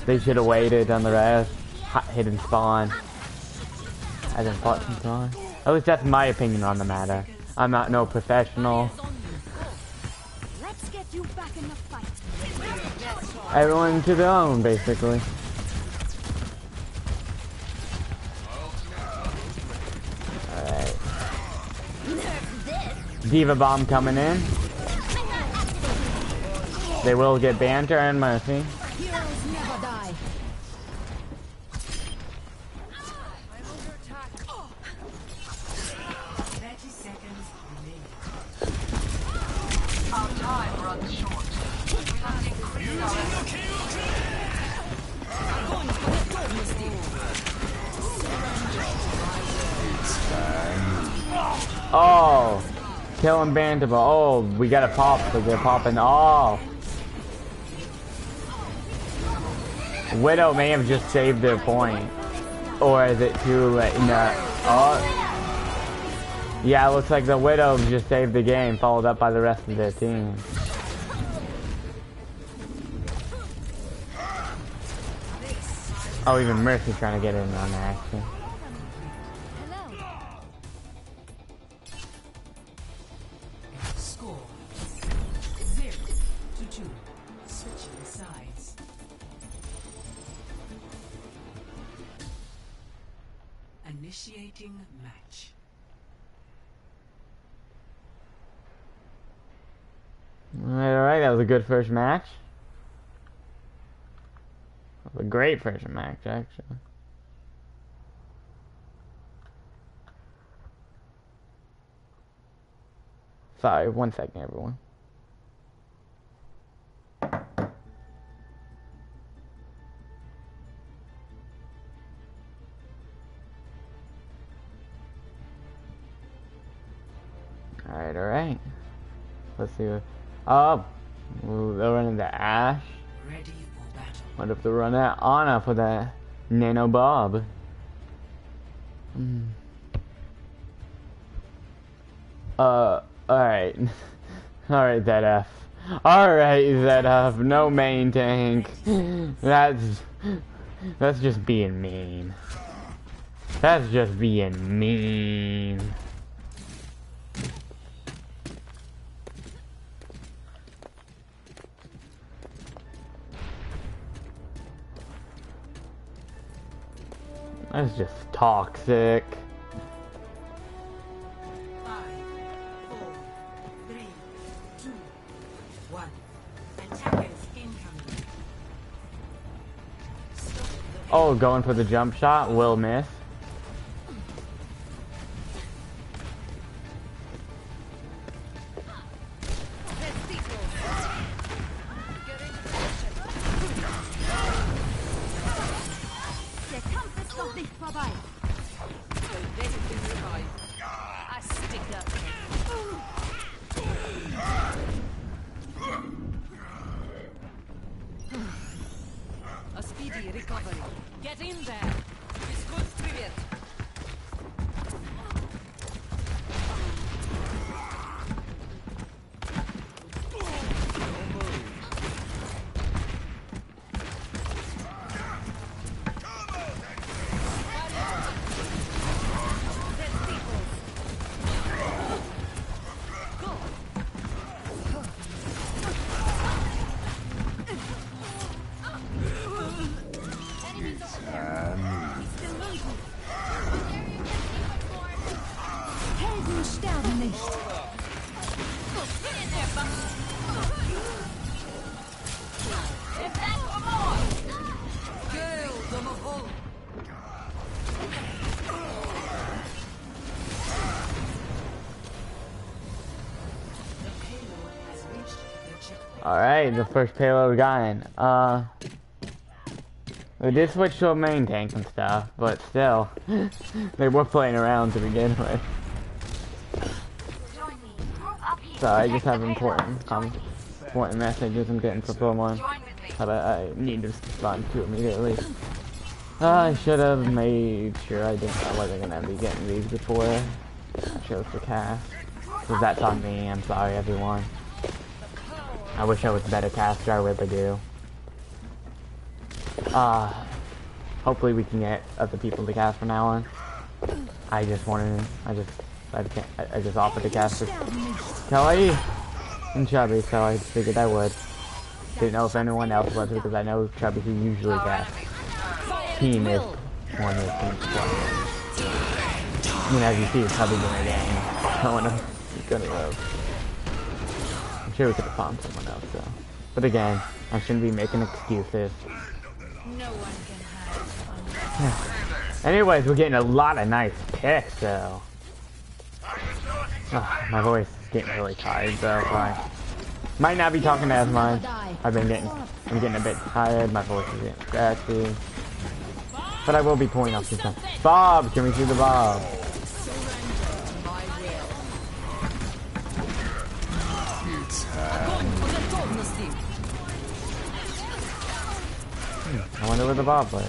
They should have waited on the rest. Hidden spawn. I didn't fought some time. At least that's my opinion on the matter. I'm not no professional. Let's get you back in the fight. Everyone to their own, basically. Alright. Diva Bomb coming in. They will get Banter and Mercy. Heroes never die. Our time runs short. We must increase Oh! killing Bantable. Oh, we got a pop, so they're popping. Oh. Widow may have just saved their point. Or is it too late? No. Oh. Yeah, it looks like the Widow just saved the game, followed up by the rest of their team. Oh, even Mercy's trying to get in on the action. Score 0-2. Switching sides. Initiating match. Alright, that was a good first match. That was a great first match, actually. Sorry, 1 second, everyone. Alright. Let's see what... Oh! Ooh, they're running the Ash. Ready for battle. What if they run at Anna for that Nano Bob? Alright. Alright, zed-F. Alright, zed-F. No main tank. That's just being mean. That's just being mean. That's just toxic. 5, 4, 3, 2, 1. Attackers incoming. Oh, going for the jump shot, will miss. A speedy recovery. Get in there. Искус, привет. Helden sterben nicht. Alright, the first payload gone. We did switch to a main tank and stuff, but still, they were playing around to begin with. So I just have important messages I'm getting from someone that I need to respond to immediately. I should have made sure I wasn't gonna be getting these before I chose the cast. Cause that's on me. I'm sorry, everyone. I wish I was a better caster. I really do. Hopefully we can get other people to cast from now on. I just offered to cast for Kelly and Chubby, so I figured I would. Didn't know if anyone else was, because I know Chubby who usually casts. Team is one of the teams. I mean, as you see, Chubby's in the game. No one else is gonna live. I'm sure we could have found someone else, though. But again, I shouldn't be making excuses. No one can hide. Anyways, we're getting a lot of nice picks, though. My voice is getting really tired, so I might not be talking as much. I'm getting a bit tired. My voice is getting scratchy. But I will be pulling off some. Bob, can we see the Bob? I wonder where the Bob went.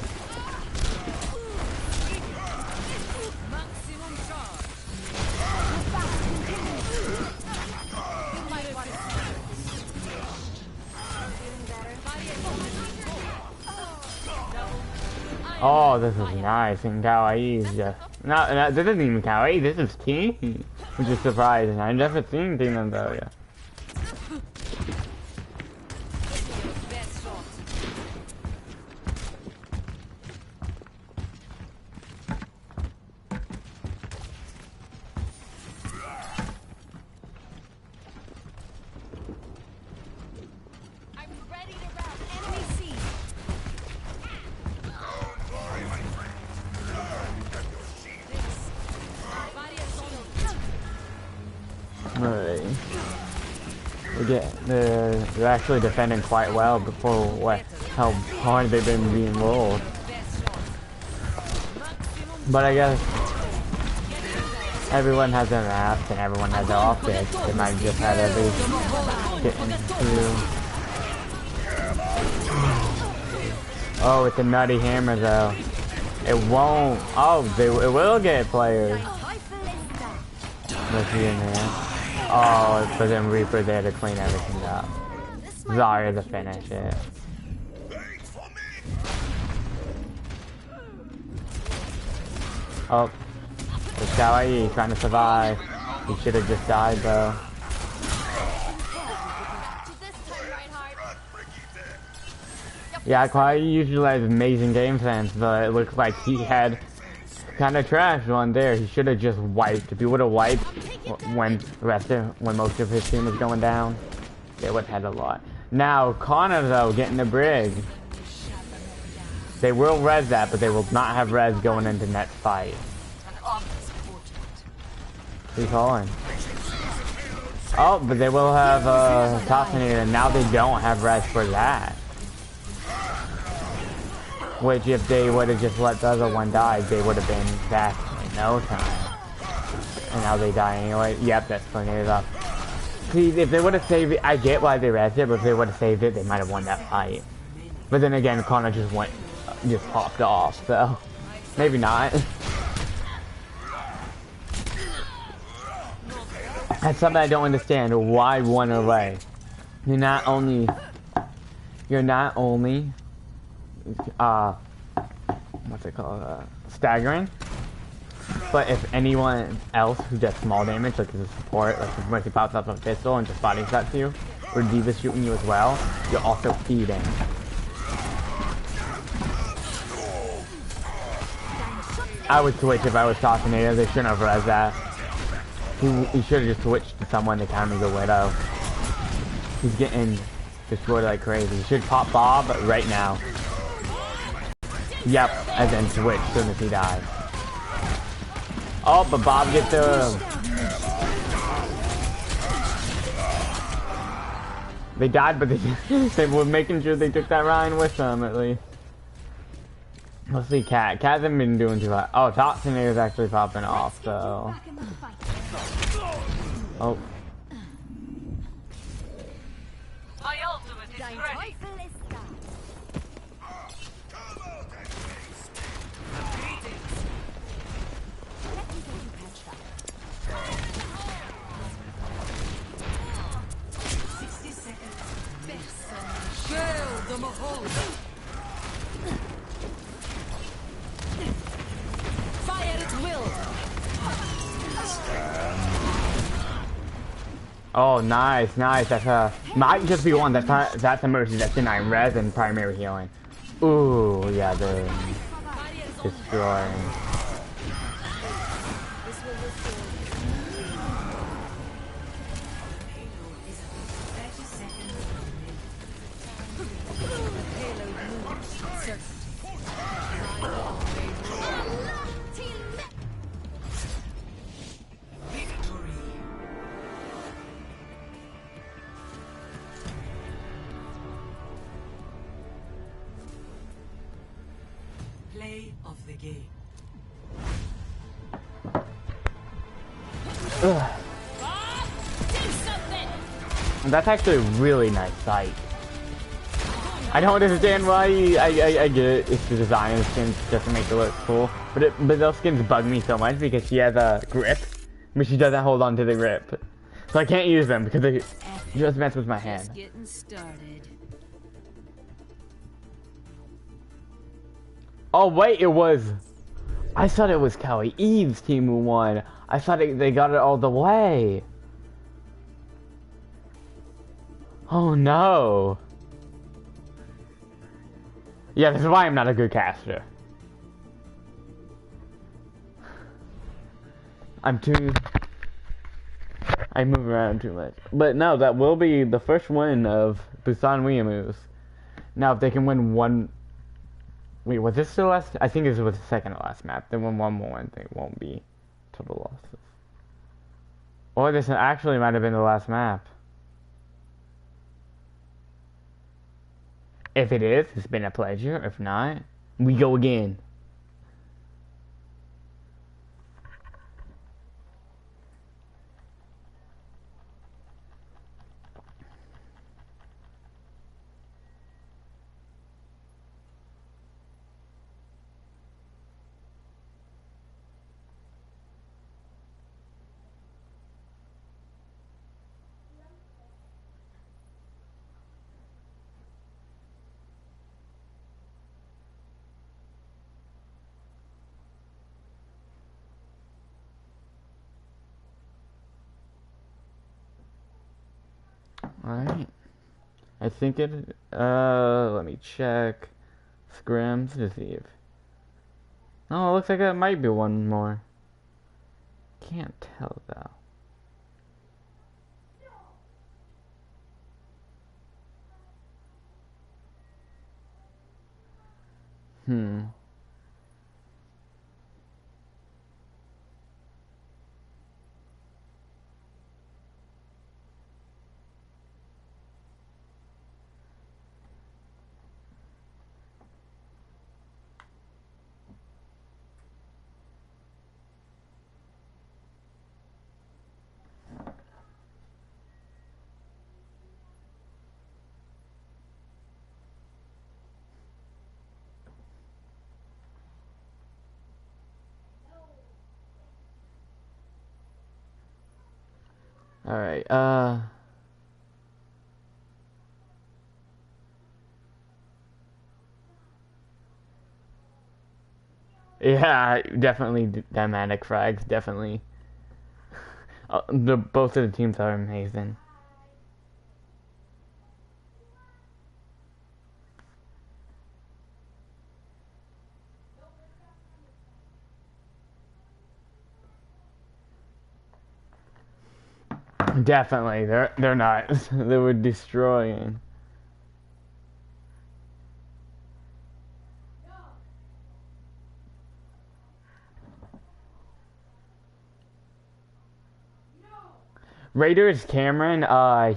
Maximum charge. Oh, this is nice and kawaii is just not this isn't even kawaii, this is teeny, which is surprising. I've never seen Tina though, yeah. Best shot. I'm ready to round enemy C. Alright. They're actually defending quite well before how hard they've been being rolled. But I guess everyone has their maps and everyone has their optics. They might just have every getting through. Oh, it's a nutty hammer though. It won't. Oh, it will get players. Let's see in there. Oh, but then Reaper there to clean everything up. Zarya to finish it. Oh, it's Kawaii trying to survive. He should have just died though. Yeah, Kawaii usually has amazing game sense, but it looks like he had kind of trashed one there. He should have just wiped. If he would have wiped when most of his team was going down, they would have had a lot. Now Connor though getting the brig. They will res that, but they will not have res going into next fight. Who's calling? Oh, but they will have Tossinator, and now they don't have res for that. Which, if they would have just let the other one die, they would have been back in no time. And now they die anyway. Yep, that's cleaning it up. See, if they would have saved it, I get why they rested it, but if they would have saved it, they might have won that fight. But then again, Connor just popped off, so maybe not. That's something I don't understand. Why one away? You're not only what's it called? Staggering. But if anyone else who does small damage, like as a support, like if Mercy pops up a pistol and just body shots you, or Diva's shooting you as well, you're also feeding. I would switch if I was Tossinator. They shouldn't have res that. He should have just switched to someone to counter the Widow. He's getting destroyed like crazy. He should pop Bob right now. Yep, and then switch as soon as he dies. Oh, but Bob gets the... They died, but they were making sure they took that Ryan with them, at least. Let's see, Cat. Cat hasn't been doing too hot. Oh, Toxinator is actually popping off, so... Oh. My ultimate is ready. Fire at will. Oh, nice, nice. That's might just be one. That's a Mercy that's denying res and primary healing. Ooh, yeah, they're destroying. Play of the game. That's actually a really nice sight. I don't understand why. I get it. It's the design of the skins just to make it look cool. But those skins bug me so much because she has a grip, but she doesn't hold on to the grip. So I can't use them because they just mess with my hand. Just getting started. Oh wait, it was. I thought it was Kelly Eve's team who won. I thought they got it all the way. Oh no. Yeah, this is why I'm not a good caster. I move around too much. But no, that will be the first win of Busan weeamoos. Now, if they can win one... Wait, was this the last? I think this was the second to last map. They win one more and they won't be total losses. Or this actually might have been the last map. If it is, it's been a pleasure. If not, we go again. Alright. I think it, let me check scrims to see if... Oh, it looks like it might be one more. Can't tell though. Alright, yeah, definitely dynamic frags, definitely. Both of the teams are amazing. Definitely, they're not. They were destroying. Raiders Cameron, I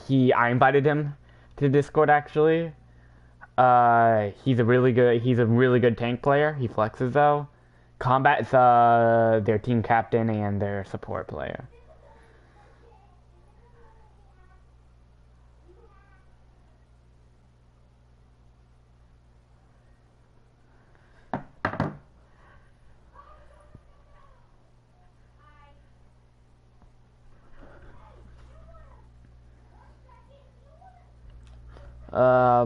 invited him to Discord actually. He's a really good tank player. He flexes though. Combat's their team captain and their support player.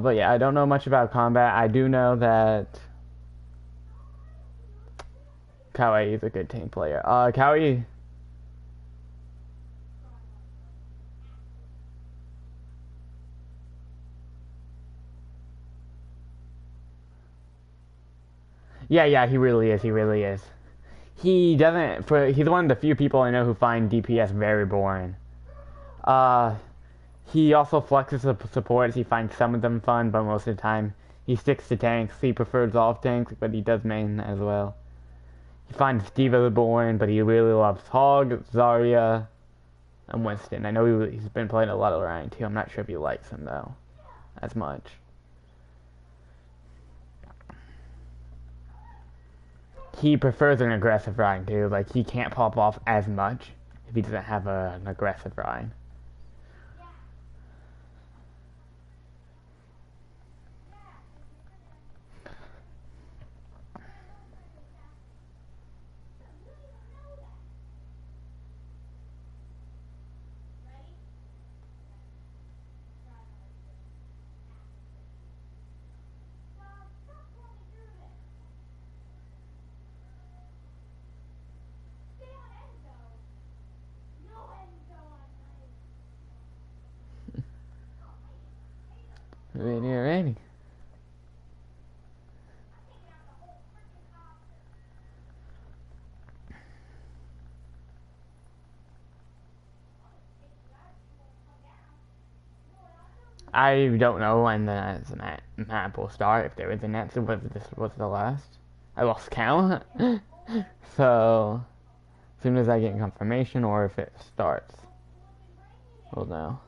But yeah, I don't know much about combat. I do know that Kawaii is a good tank player. Kawaii... Yeah, he really is. He really is. He doesn't... He's one of the few people I know who find DPS very boring. He also flexes the supports. He finds some of them fun, but most of the time he sticks to tanks. He prefers off tanks, but he does main as well. He finds D.Va boring, but he really loves Hog, Zarya, and Winston. I know he's been playing a lot of Ryan too. I'm not sure if he likes him though, as much. He prefers an aggressive Ryan too. Like he can't pop off as much if he doesn't have an aggressive Ryan. Ready. I don't know when the map will start, if there is an answer, whether this was the last. I lost count. So, as soon as I get confirmation or if it starts, we'll know.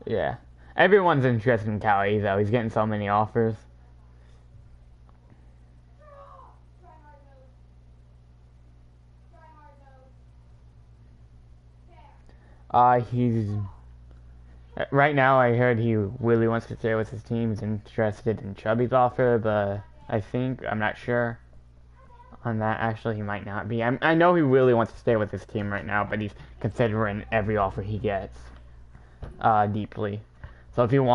Yeah. Everyone's interested in Cali, though. He's getting so many offers. He's... Right now, I heard he really wants to stay with his team. He's interested in Chubby's offer, but I'm not sure on that. Actually, he might not be. I know he really wants to stay with his team right now, but he's considering every offer he gets deeply. So if you're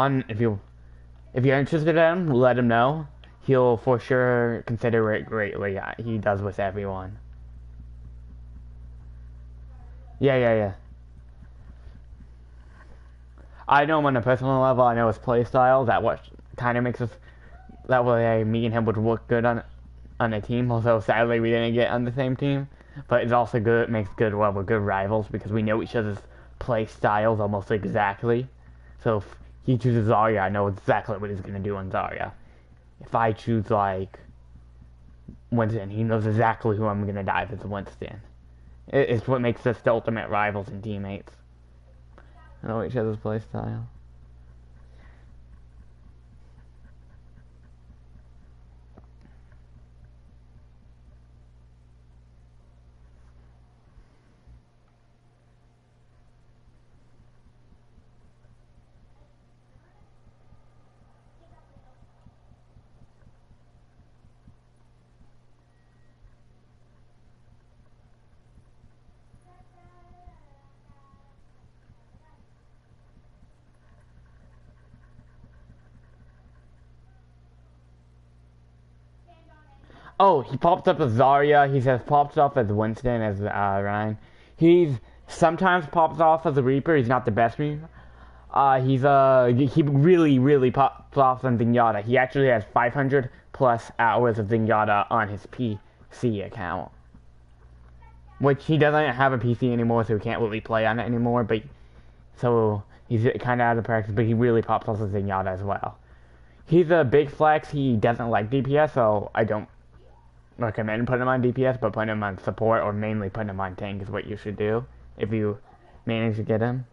interested in him, let him know. He'll for sure consider it greatly. He does with everyone. Yeah. I know him on a personal level. I know his play style. That what kind of makes us that way. Me and him would work good on a team. Although sadly we didn't get on the same team. But it's also good. Makes good. Well, we're good rivals because we know each other's play styles almost exactly. So if he chooses Zarya, I know exactly what he's gonna do on Zarya. If I choose like Winston, he knows exactly who I'm gonna dive as Winston. It's what makes us the ultimate rivals and teammates. I know each other's play style. Oh, he popped up as Zarya. He says pops off as Winston, as Ryan. He's sometimes pops off as a Reaper. He's not the best Reaper. He really pops off on Zenyatta. He actually has 500 plus hours of Zenyatta on his PC account, which he doesn't have a PC anymore, so he can't really play on it anymore. But so he's kind of out of practice. But he really pops off as Zenyatta as well. He's a big flex. He doesn't like DPS, so I don't recommend putting him on DPS, but putting him on support or mainly putting him on tank is what you should do if you manage to get him.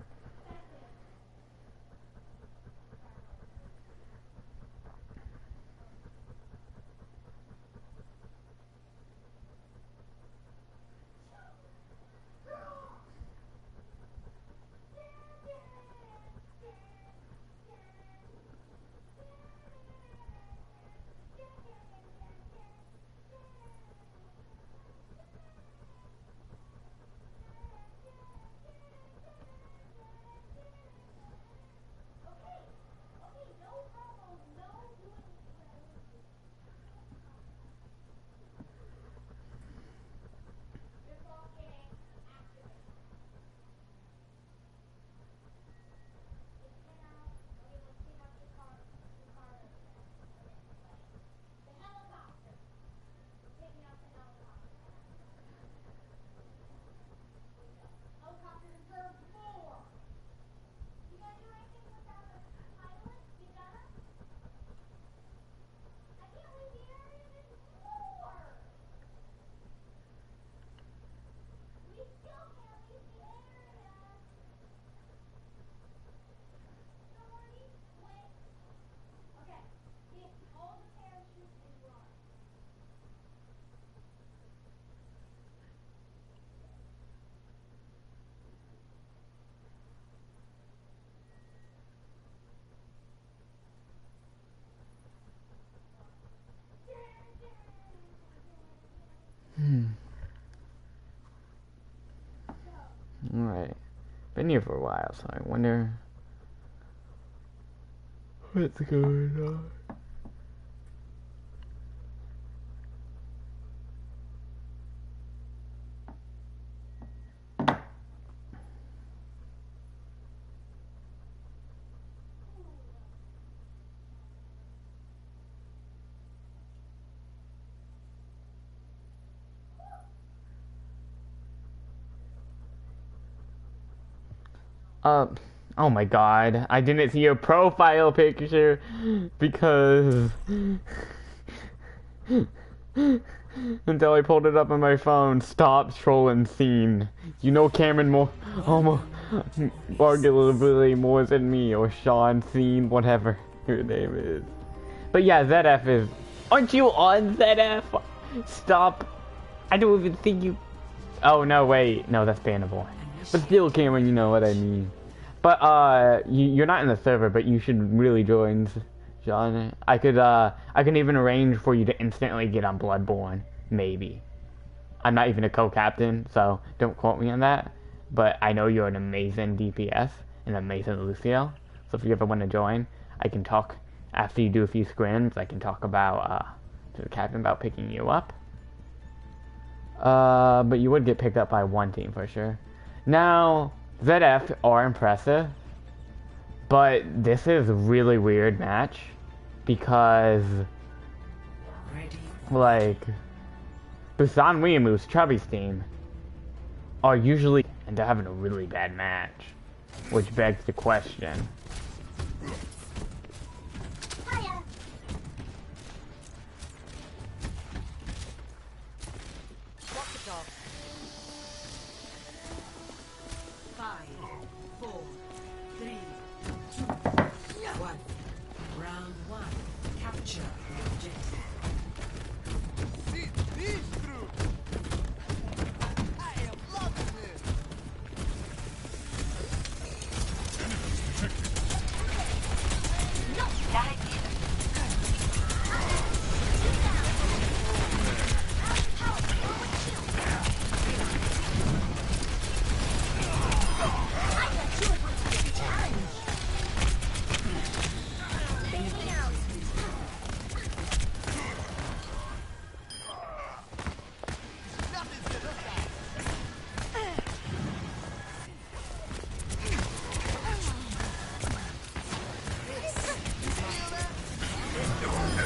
Alright. Been here for a while, so I wonder what's going on. Oh my god, I didn't see your profile picture because until I pulled it up on my phone. Stop trolling scene. You know Cameron more, almost arguably more than me, or Sean Scene, whatever your name is. But yeah, zed-F is. Aren't you on zed-F? Stop. I don't even think you. Oh no, wait, no, that's bannable. But still, Cameron, you know what I mean. But you're not in the server, but you should really join, John. I can even arrange for you to instantly get on Bloodborne, maybe. I'm not even a co-captain, so don't quote me on that. But I know you're an amazing DPS, an amazing Lucio. So if you ever want to join, I can talk after you do a few scrims. I can talk about to the captain about picking you up. But you would get picked up by one team for sure. Now, zed-F are impressive, but this is a really weird match because, like, Busan weeamoos, Chubby's team, are usually, and they're having a really bad match, which begs the question.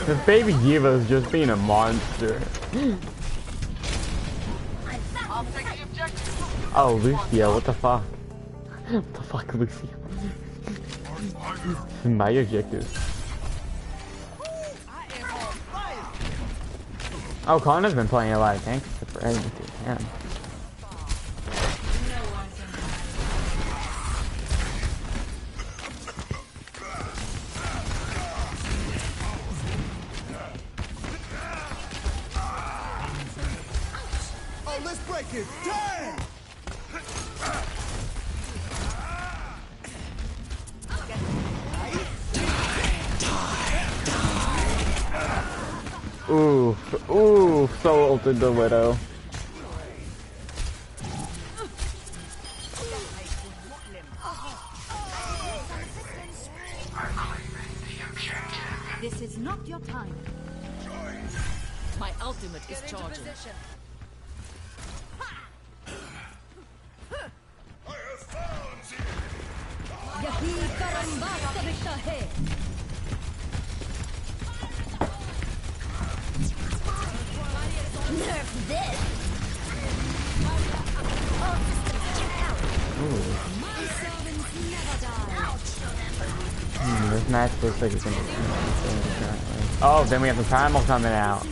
This baby Diva's just being a monster. Oh, Lucio, what the fuck? What the fuck, Lucio? My objective. Oh, Connor's been playing a lot of tanks for everything. Yeah. Oof, oof, so ulted the Widow. This is not your time. My ultimate is charging. Nerf this! My servants never die. This match looks like it's gonna be currently. Oh, then we have the primal coming out.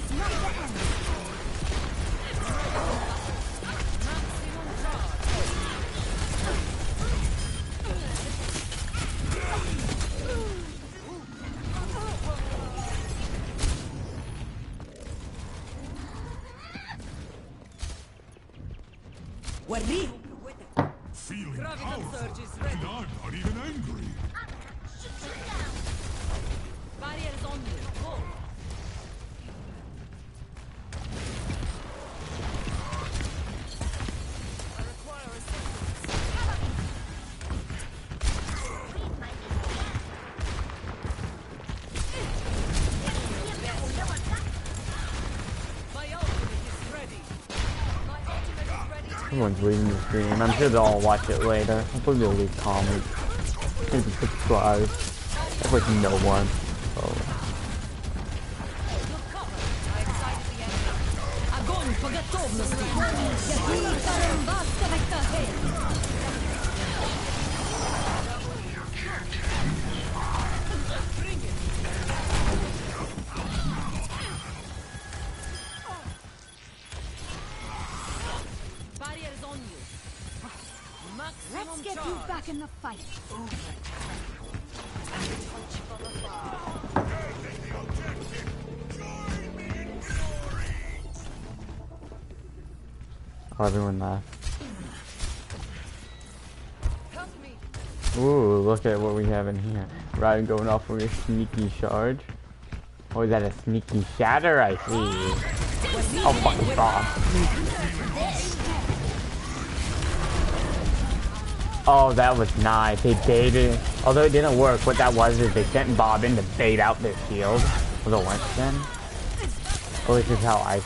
Feeling powerful, and I'm not even angry. Barriers on you. Go. I require assistance. Everyone's leaving the stream. I'm sure they'll all watch it later. Hopefully they'll leave comments. Maybe subscribe. That's like no one. Oh. Barriers on you. Let's get you back in the fight. Oh, everyone left. Help me. Ooh, look at what we have in here. Ryan going off for a sneaky charge. Or is that a sneaky shatter? I see. Oh, fucking bomb. Oh, that was nice. They baited. Although it didn't work, what that was is they sent Bob in to bait out their shield. Was it once then? Or this is how I...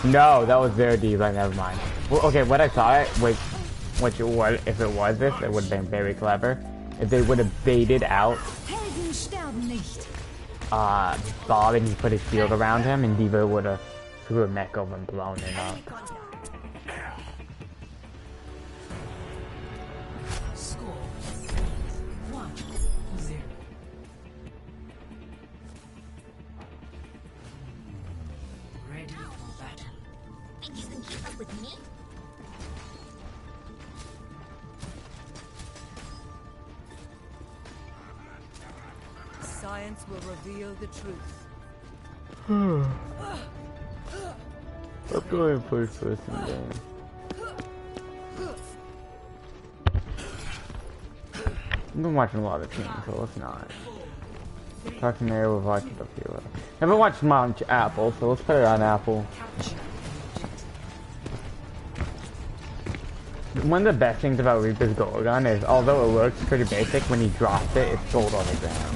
No, that was their D-Line, never mind. Well, okay, what I thought, if it was this, it would have been very clever. If they would have baited out Bob and he put his shield around him, and Diva would have threw a mech over and blown him up. Score 1-0. Ready for battle. Think you can keep up with me? Science will reveal the truth. I'm going first person game. I've been watching a lot of teams, so let's not. Talking there, we've watched a few. Haven't watched much Apple, so let's put it on Apple. One of the best things about Reaper's Gorgon is, although it looks pretty basic, when he drops it, it's gold on the ground.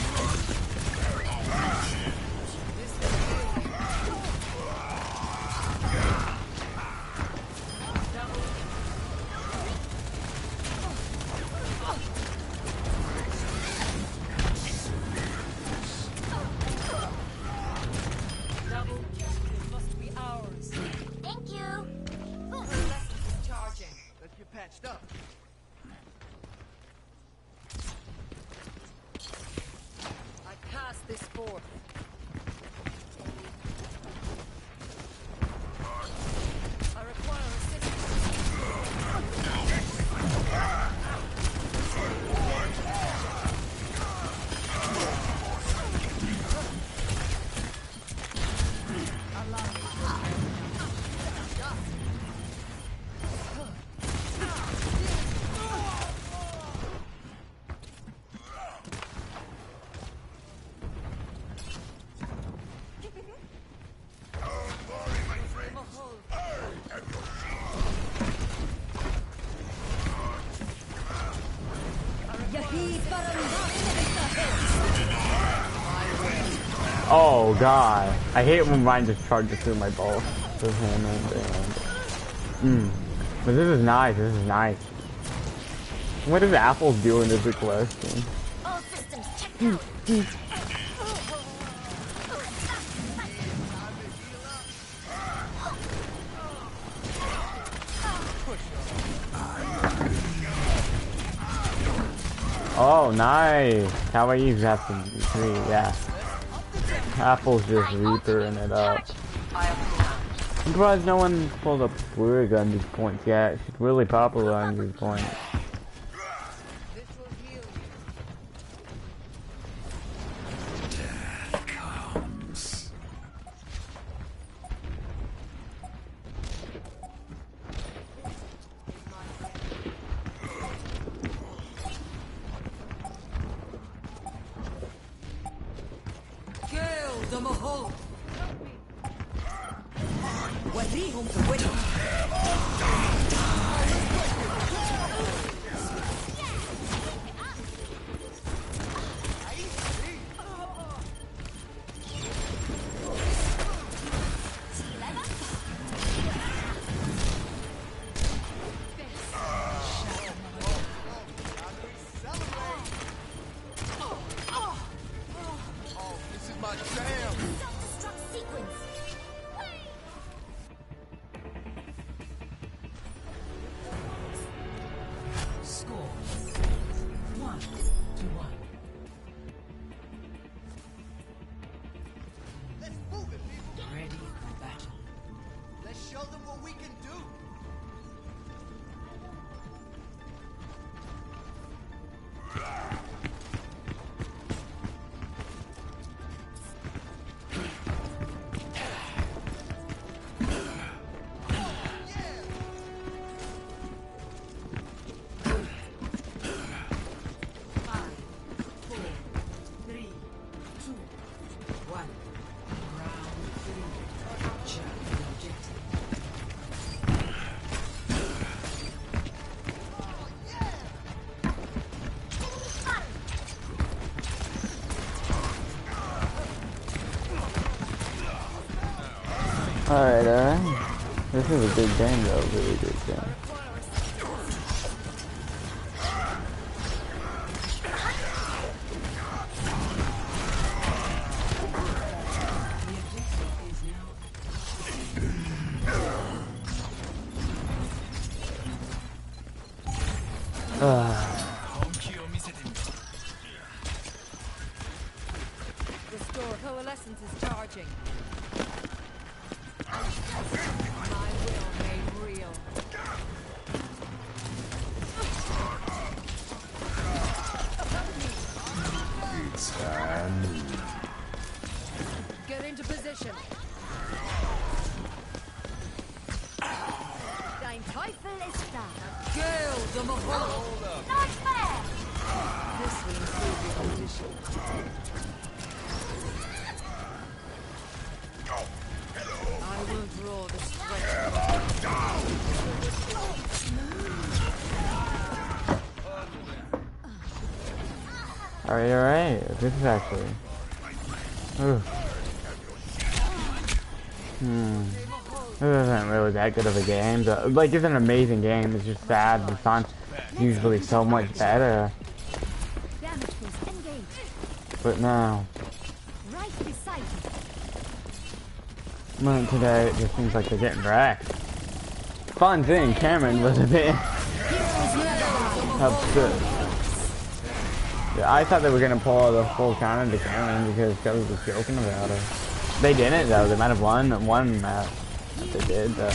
Oh god, I hate when mine just charges through my balls. But this is nice, this is nice. What does Apple do in this question? All systems checked out. Oh, nice. Kawaii's have some 3, yeah. Apple's just reapering it up. I'm surprised no one pulled up Wig on these points yet. She's really popular on these points. This will heal you. Kill the Mahal. وريهم قوتهم. Alright, alright. This is a good game though, really good game. Restore coalescence is charging. My will made real. Get into position. Dein Teufel ist da. Gale the Mahal. Not fair. This will improve your condition. I will draw the strength. Alright, alright. This is actually... Ooh. This isn't really that good of a game. Like, it's an amazing game. It's just sad. Busan's usually so much better. Damage boost engaged. But now, Right beside you. well, today it just seems like they're getting wrecked. Fun thing, Cameron was a bit upset. Yeah, I thought they were gonna pull the full counter to Cameron because Kelly was joking about her. They didn't though. They might have won one map. They did though.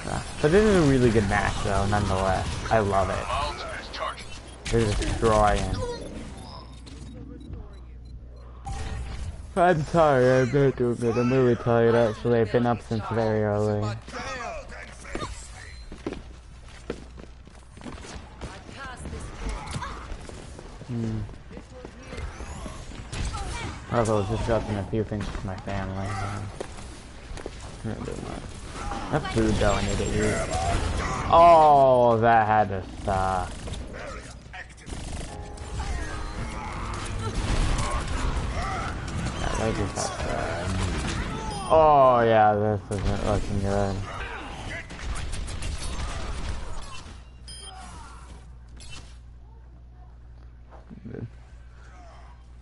Yeah. But this is a really good match though, nonetheless. I love it. They're destroying. I'm sorry, I'm not doing good. I'm really tired actually. I've been up since very early. I was just dropping a few things to my family. That's food though, I need to eat. Oh, that had to stop. Yeah, they just got bad. Oh yeah, this isn't looking good.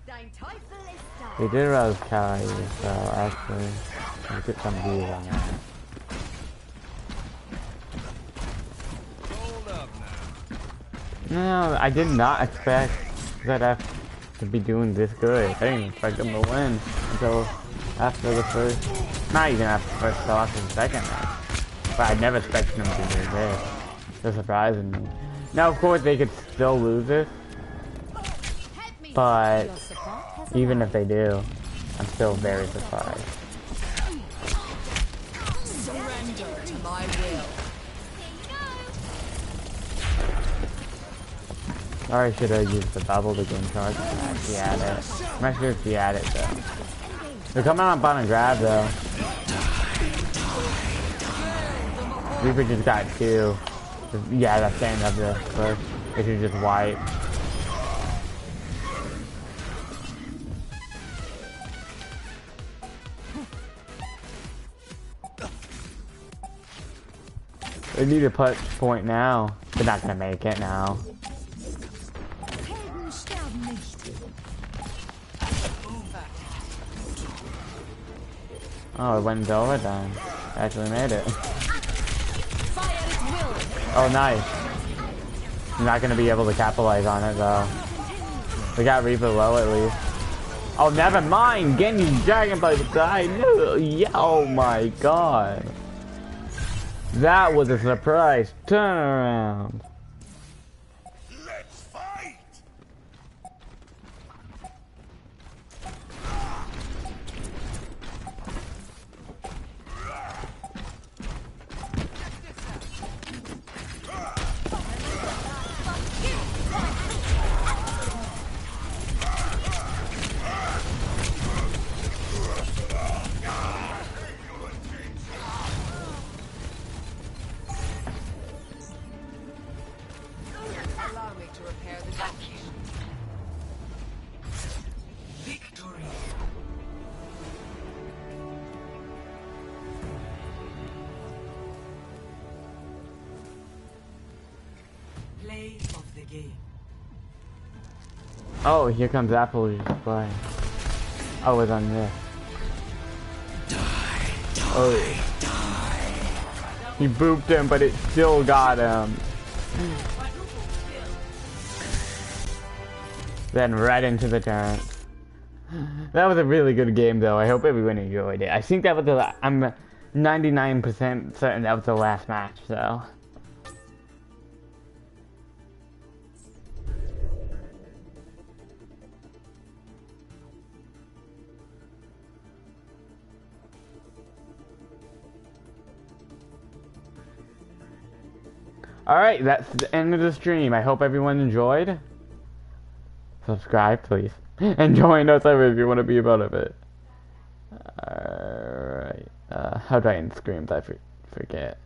Dein Teufel ist da. They did rouse Kai, so actually, let's get some views on that. No, I did not expect zed-F to be doing this good. I didn't expect them to win until after the first, not even after the first, until after the second match. But I never expected them to do this. They're surprising me. Now, of course, they could still lose this, but even if they do, I'm still very surprised. Surrender to my will. Or I should have used the bubble to gain charge. She had it. I'm not sure if she had it though. They're coming up on a grab though. Reaper just got two. Yeah, that's standing up there first. They should just wipe. They need a punch point now. They're not gonna make it now. Helden sterben nicht. Oh, it went into overtime. Actually made it. Fire at will. Oh, nice. I'm not gonna be able to capitalize on it though. We got Reaper low at least. Oh, never mind. Genji's Dragon Blade died. No. Yeah. Oh my god. That was a surprise turnaround. Let's fight! Allow me to repair the damage. Victory. Play of the game. Oh, here comes Apple just flying. Oh, it's on this. Oh. He booped him, but it still got him. Then right into the turret. That was a really good game, though. I hope everyone enjoyed it. I think that was the. I'm 99% certain that was the last match, so. Alright, that's the end of the stream. I hope everyone enjoyed. Subscribe, please. And join us ever if you want to be a part of it. Alright. How do I end screams? I forget.